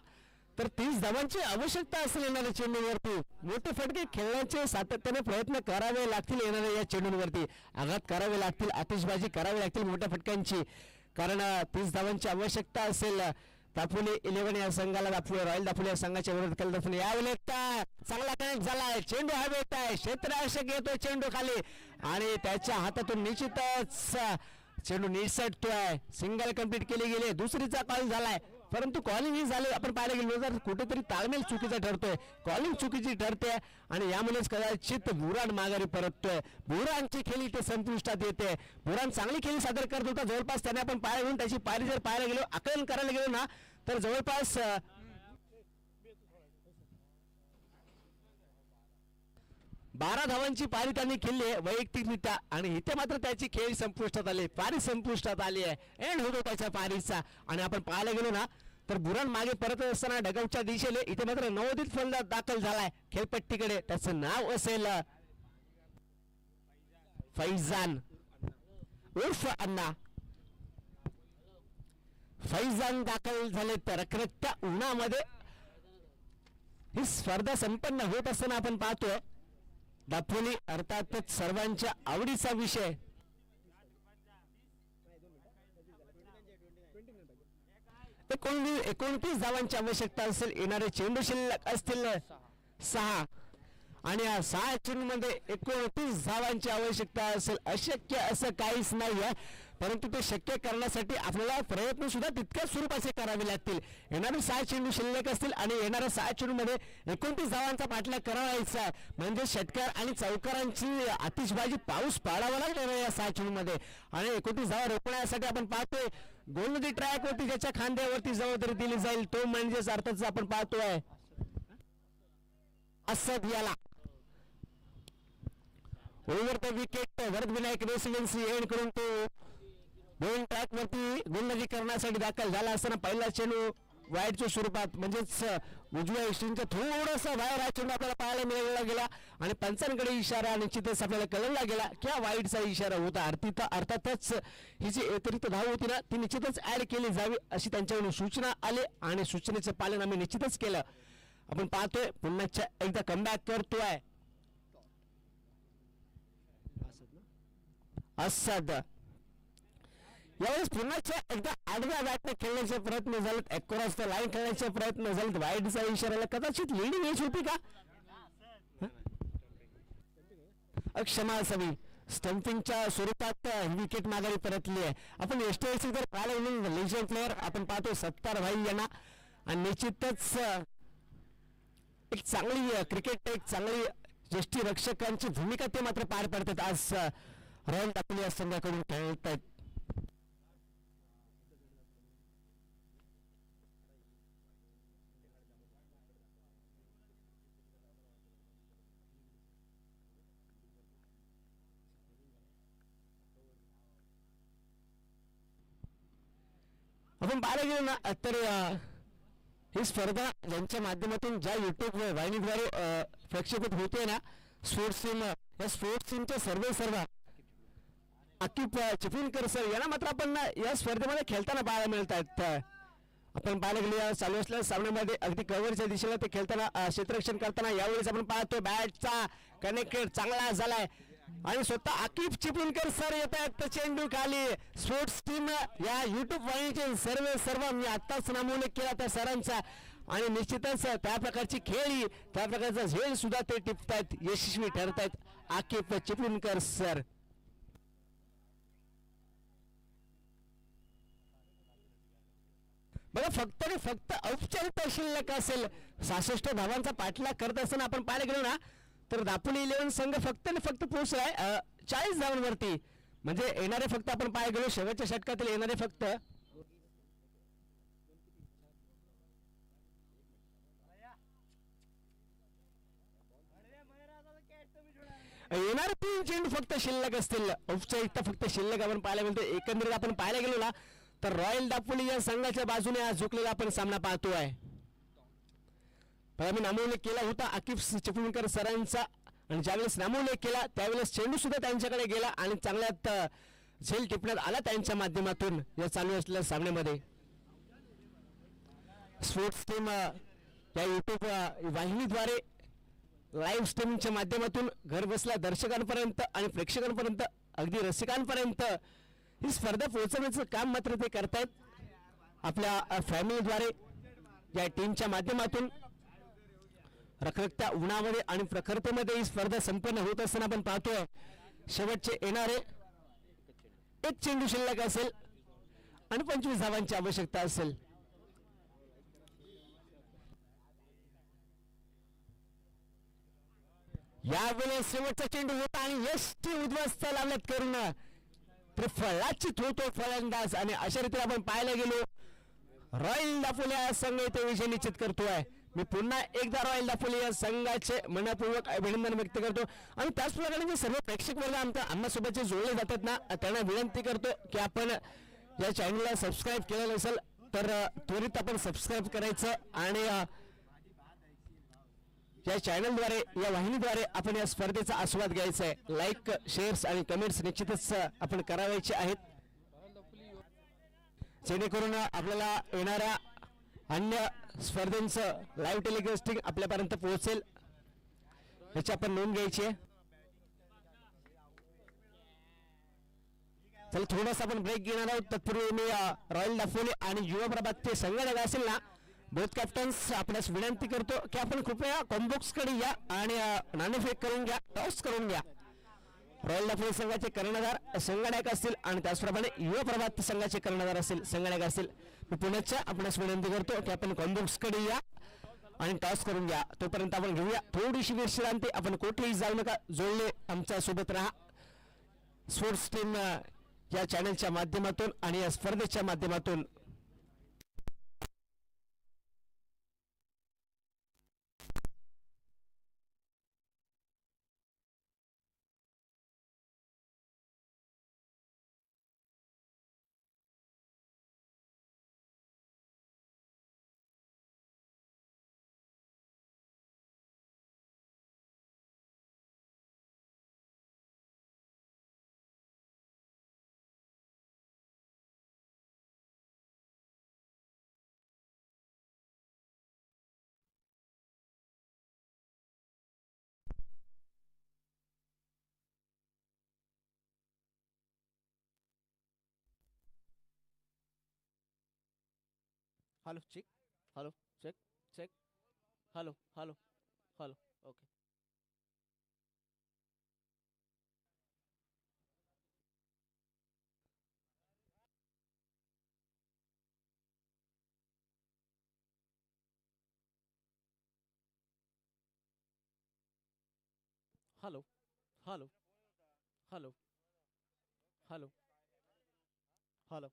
तर 30 धावांची आवश्यकता असेल येणाऱ्या चेंडूवरती. मोठे फटके खेळण्याचे सातत्याने प्रयत्न करावे लागतील. येणाऱ्या या चेंडूवरती आघात करावे लागतील, आतिषबाजी करावी लागतील मोठ्या फटक्यांची, कारण 30 धावांची आवश्यकता असेल. दापोली 11 या संघाला रॉयल दापोली या संघाच्या विरोधात केलं जातं. यावेळेस चांगला कनेक्ट झालाय, चेंडू हवेत आहे, क्षेत्ररक्षक येतोय चेंडू खाली आणि त्याच्या हातातून निश्चितच चेंडू निसटतोय. सिंगल कंप्लीट केली गेली, दुसरीचा कॉल झालाय परंतु कॉलिंग ही झाली आपण पाहायला गेलो तर कुठेतरी ताळमेल चुकीचा ठरतोय, कॉलिंग चुकीची ठरते आणि यामुळेच कदाचित बुरान माघारी परततोय. बुरानची खेळी ते संपुष्टात येते. बुरान चांगली खेळी सादर करत होता. जवळपास त्याने आपण पाहायला घेऊन त्याची पारी जर पाहायला गेलो, आकलन करायला गेलो ना तर जवळपास 12 धावांची पारी त्यांनी खेळली आहे वैयक्तिकरित्या आणि इथे मात्र त्याची खेळ संपुष्टात आली, पारी संपुष्टात आली आहे, एंड होतो त्याच्या पारीचा. आणि आपण पाहायला गेलो ना तर बुरान मागे परत असताना डगआउटच्या दिशेने इथे मात्र नवोदित फलंदाज दाखल झालाय खेळपट्टीकडे. त्याचं नाव असेल फैजान उर्फ अण्णा. फैजान दाखल झाले तर रखरखत्या उन्हामध्ये ही स्पर्धा संपन्न होत असताना आपण पाहतो दापोली अर्थातच सर्वांच्या आवडीचा विषय. 29 धावांची आवश्यकता असेल. येणारे चेंडू शिल्लक असतील 6 आणि या 6 चेंडूमध्ये 29 धावांची आवश्यकता असेल. अशक्य असं काहीच नाही आहे परंतु ते शक्य करण्यासाठी आपल्याला प्रयत्न सुद्धा तितक्याच स्वरूपाचे करावे लागतील. येणारे 6 चेंडू शिल्लक असतील आणि येणाऱ्या 6 चेंडूमध्ये 29 धावांचा पाठलाग करावायचा आहे म्हणजे षटकार आणि चौकारांची आतिषबाजी पाऊस पाडावा लागणार या 6 चेंडूमध्ये. आणि 29 धावा रोखण्यासाठी आपण पाहतोय गोलनदी ट्रॅक वरती ज्याच्या खांद्यावरती जबाबदारी दिली जाईल तो म्हणजेच अर्थातच आपण पाहतोय असद याला. Over the wicket Varad Vinayak residency end करून तो दोन ट्रॅक वरती गोलंदाजी करण्यासाठी दाखल झाला असताना पहिला चेंडू वाईडच्या स्वरूपात म्हणजेच उजव्या इष्टींच्या थोडासा बाहेर हा चेंडू आपल्याला पाहायला मिळाला गेला आणि पंचांकडे इशारा निश्चितच आपल्याला कळला गेला की हा वाईडचा इशारा होता. अर्थातच ही जी अतिरिक्त धाव होती ना ती निश्चितच ऍड केली जावी अशी त्यांच्याकडून सूचना आली आणि सूचनेचं पालन आम्ही निश्चितच केलं. आपण पाहतोय पुन्हा एकदा कमबॅक करतोय असद. यावेळेस पुन्हा एकदा आडव्या बॅटने खेळण्याचे प्रयत्न झालेत, अक्रॉस द लाईन खेळण्याचे प्रयत्न झालेत. वाईडचा इशाराला कदाचित लीडिंग एज होती का क्षमा असावी. स्टंपिंगच्या स्वरूपात विकेट माघारी परतली आहे. आपण एसटीएससी जर पाहिलं लेजंड प्लेअर आपण पाहतो सत्तार भाई यांना आणि निश्चितच एक चांगली क्रिकेट एक चांगली यष्टीरक्षकांची भूमिका ते मात्र पार पाडतात आज रॉयल दापोली या संघाकडून खेळत आहेत. आपण पाहायला गेलो ना तर ही स्पर्धा ज्यांच्या माध्यमातून ज्या युट्यूब वाहिनीद्वारे प्रक्षेपित होते ना स्पोर्ट्स टीम या स्पोर्ट्स टीमच्या सर्व आकिब चिपळूणकर सर यांना मात्र आपण या स्पर्धेमध्ये खेळताना पाहायला मिळत आहेत. आपण पाहायला गेलो या चालू असलेल्या सामन्यामध्ये अगदी कव्हरच्या दिशेला ते खेळताना क्षेत्ररक्षण करताना यावेळेस आपण पाहतो बॅटचा कनेक्टेड चांगला झालाय आणि स्वतः आकिब चिपळूणकर सर येत आहेत चेंडू खाली. स्पोर्ट्स टीम या युट्यूब वाहिनीचे सर्व मी आत्ताच नामोल्लेख केला त्या सरांचा आणि निश्चितच त्या प्रकारची खेळी त्या प्रकारचा झेल सुद्धा ते टिपतायत यशस्वी ठरतायत आकिब चिपळूणकर सर. बघा फक्त आणि फक्त औपचारिकता शिल्लक असेल 66 धावांचा पाठलाग करत असताना आपण पाहायला गेलो ना तर दापोली 11 संघ फक्त आणि फक्त पोहोचलाय 40 धावांवरती. म्हणजे येणारे फक्त आपण पाहायला गेलो शेवटच्या षटकातील येणारे फक्त येणारे 3 चेंडू फक्त शिल्लक असतील औपचारिकता फक्त शिल्लक आपण पाहायला मिळतो. एकंदरीत आपण पाहायला गेलो ना तर रॉयल दापोली या संघाच्या बाजूने आज झुकलेला आपण सामना पाहतोय. मी नामोल्लेख केला होता आकिब चिपळूणकर सरांचा आणि ज्यावेळेस नामोल्लेख केला त्यावेळेस चेंडू सुद्धा त्यांच्याकडे गेला आणि चांगल्यात झेल टिपण्यात आला त्यांच्या माध्यमातून या चालू असलेल्या सामन्यामध्ये. स्पोर्ट्स टीम या युट्यूब वाहिनीद्वारे लाईव्ह स्ट्रीमिंगच्या माध्यमातून घर बसल्या दर्शकांपर्यंत आणि प्रेक्षकांपर्यंत अगदी रसिकांपर्यंत ही स्पर्धा पोहोचवण्याचं काम मात्र ते करतायत आपल्या फॅमिलीद्वारे या टीमच्या माध्यमातून. रखरखत्या उन्हामध्ये आणि प्रखरतेमध्ये ही स्पर्धा संपन्न होत असताना आपण पाहतोय शेवटचे येणारे एक चेंडू शिल्लक असेल आणि 25 धावांची आवश्यकता असेल. यावेळेस शेवटचा चेंडू होता आणि यष्टी उद्ध्वस्त लावल्यात करून फळाची थोतो फलंदाज आणि अशा रीतीने आपण पाहायला गेलो रॉयल दापोली या संघ इथे विजय निश्चित करतोय. मी पुन्हा एकदा रॉयल दापोली या संघाचे मनपूर्वक अभिनंदन व्यक्त करतो आणि त्याचप्रमाणे जे सर्व प्रेक्षक वर्ग आमच्यासोबत जे जोडले जातात ना त्यांना विनंती करतो की आपण या चॅनलला सबस्क्राईब केलं नसेल तर त्वरित आपण सबस्क्राईब करायचं आणि या चॅनलद्वारे या वाहिनीद्वारे आपण या स्पर्धेचा आस्वाद घ्यायचा आहे. लाईक शेअर्स आणि कमेंट्स निश्चितच आपण करावायचे आहेत जेणेकरून आपल्याला येणाऱ्या अन्य स्पर्धेंचं लाईव्ह टेलिकास्टिंग आपल्यापर्यंत पोहोचेल याची आपण नोंद घ्यायची आहे. चला थोडासा आपण ब्रेक घेणार आहोत. तत्पूर्वी मी रॉयल दापोली आणि युवा प्रभातचे संघटक असेल ना बोथ कॅप्टन्स आपल्यास विनंती करतो की आपण कृपया कॉम्बॉक्स कडे या आणि नाणेफेक करून घ्या टॉस करून घ्या. रॉयल दापोली संघाचे कर्णधार संघनायक असतील आणि त्याचप्रमाणे युवा प्रभात संघाचे कर्णधार असतील संघनायक असतील. मी पुण्याच्या आपल्यास विनंती करतो की आपण कॉम्बॉक्स कडे या आणि टॉस करून घ्या. तोपर्यंत आपण घेऊया थोडीशी विश्रांती. आपण कुठेही जाऊ नका जोडले आमच्या सोबत राहा स्पोर्ट्स टीम या चॅनलच्या माध्यमातून आणि या स्पर्धेच्या माध्यमातून. Hello check hello check check hello hello hello okay. Hello hello hello hello hello.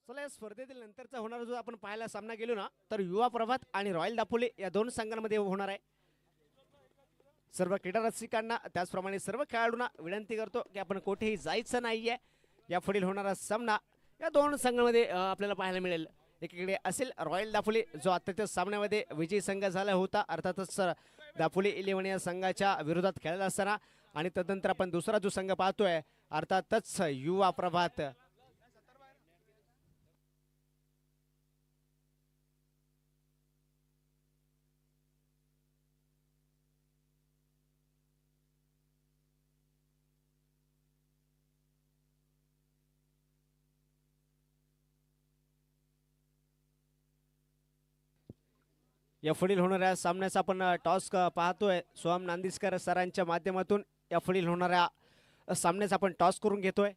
चला या स्पर्धेतील नंतरचा होणारा जो आपण पाहायला सामना गेलो ना तर युवा प्रभात आणि रॉयल दापोली या दोन संघांमध्ये होणार आहे. सर्व क्रीडा रसिकांना त्याचप्रमाणे सर्व खेळाडूंना विनंती करतो की आपण कुठेही जायचं नाहीये. या पुढील होणारा सामना या दोन संघांमध्ये आपल्याला पाहायला मिळेल. एकीकडे असेल रॉयल दापोली जो आताच्या सामन्यामध्ये विजयी संघ झाला होता अर्थातच दापोली 11 या संघाच्या विरोधात खेळत असताना आणि तदनंतर आपण दुसरा जो संघ पाहतोय अर्थातच युवा प्रभात. या पुढील होणाऱ्या सामन्याचा आपण टॉस पाहतोय सोहम नांदिस्कर सरांच्या माध्यमातून. या पुढील होणाऱ्या सामन्याचा आपण टॉस करून घेतोय.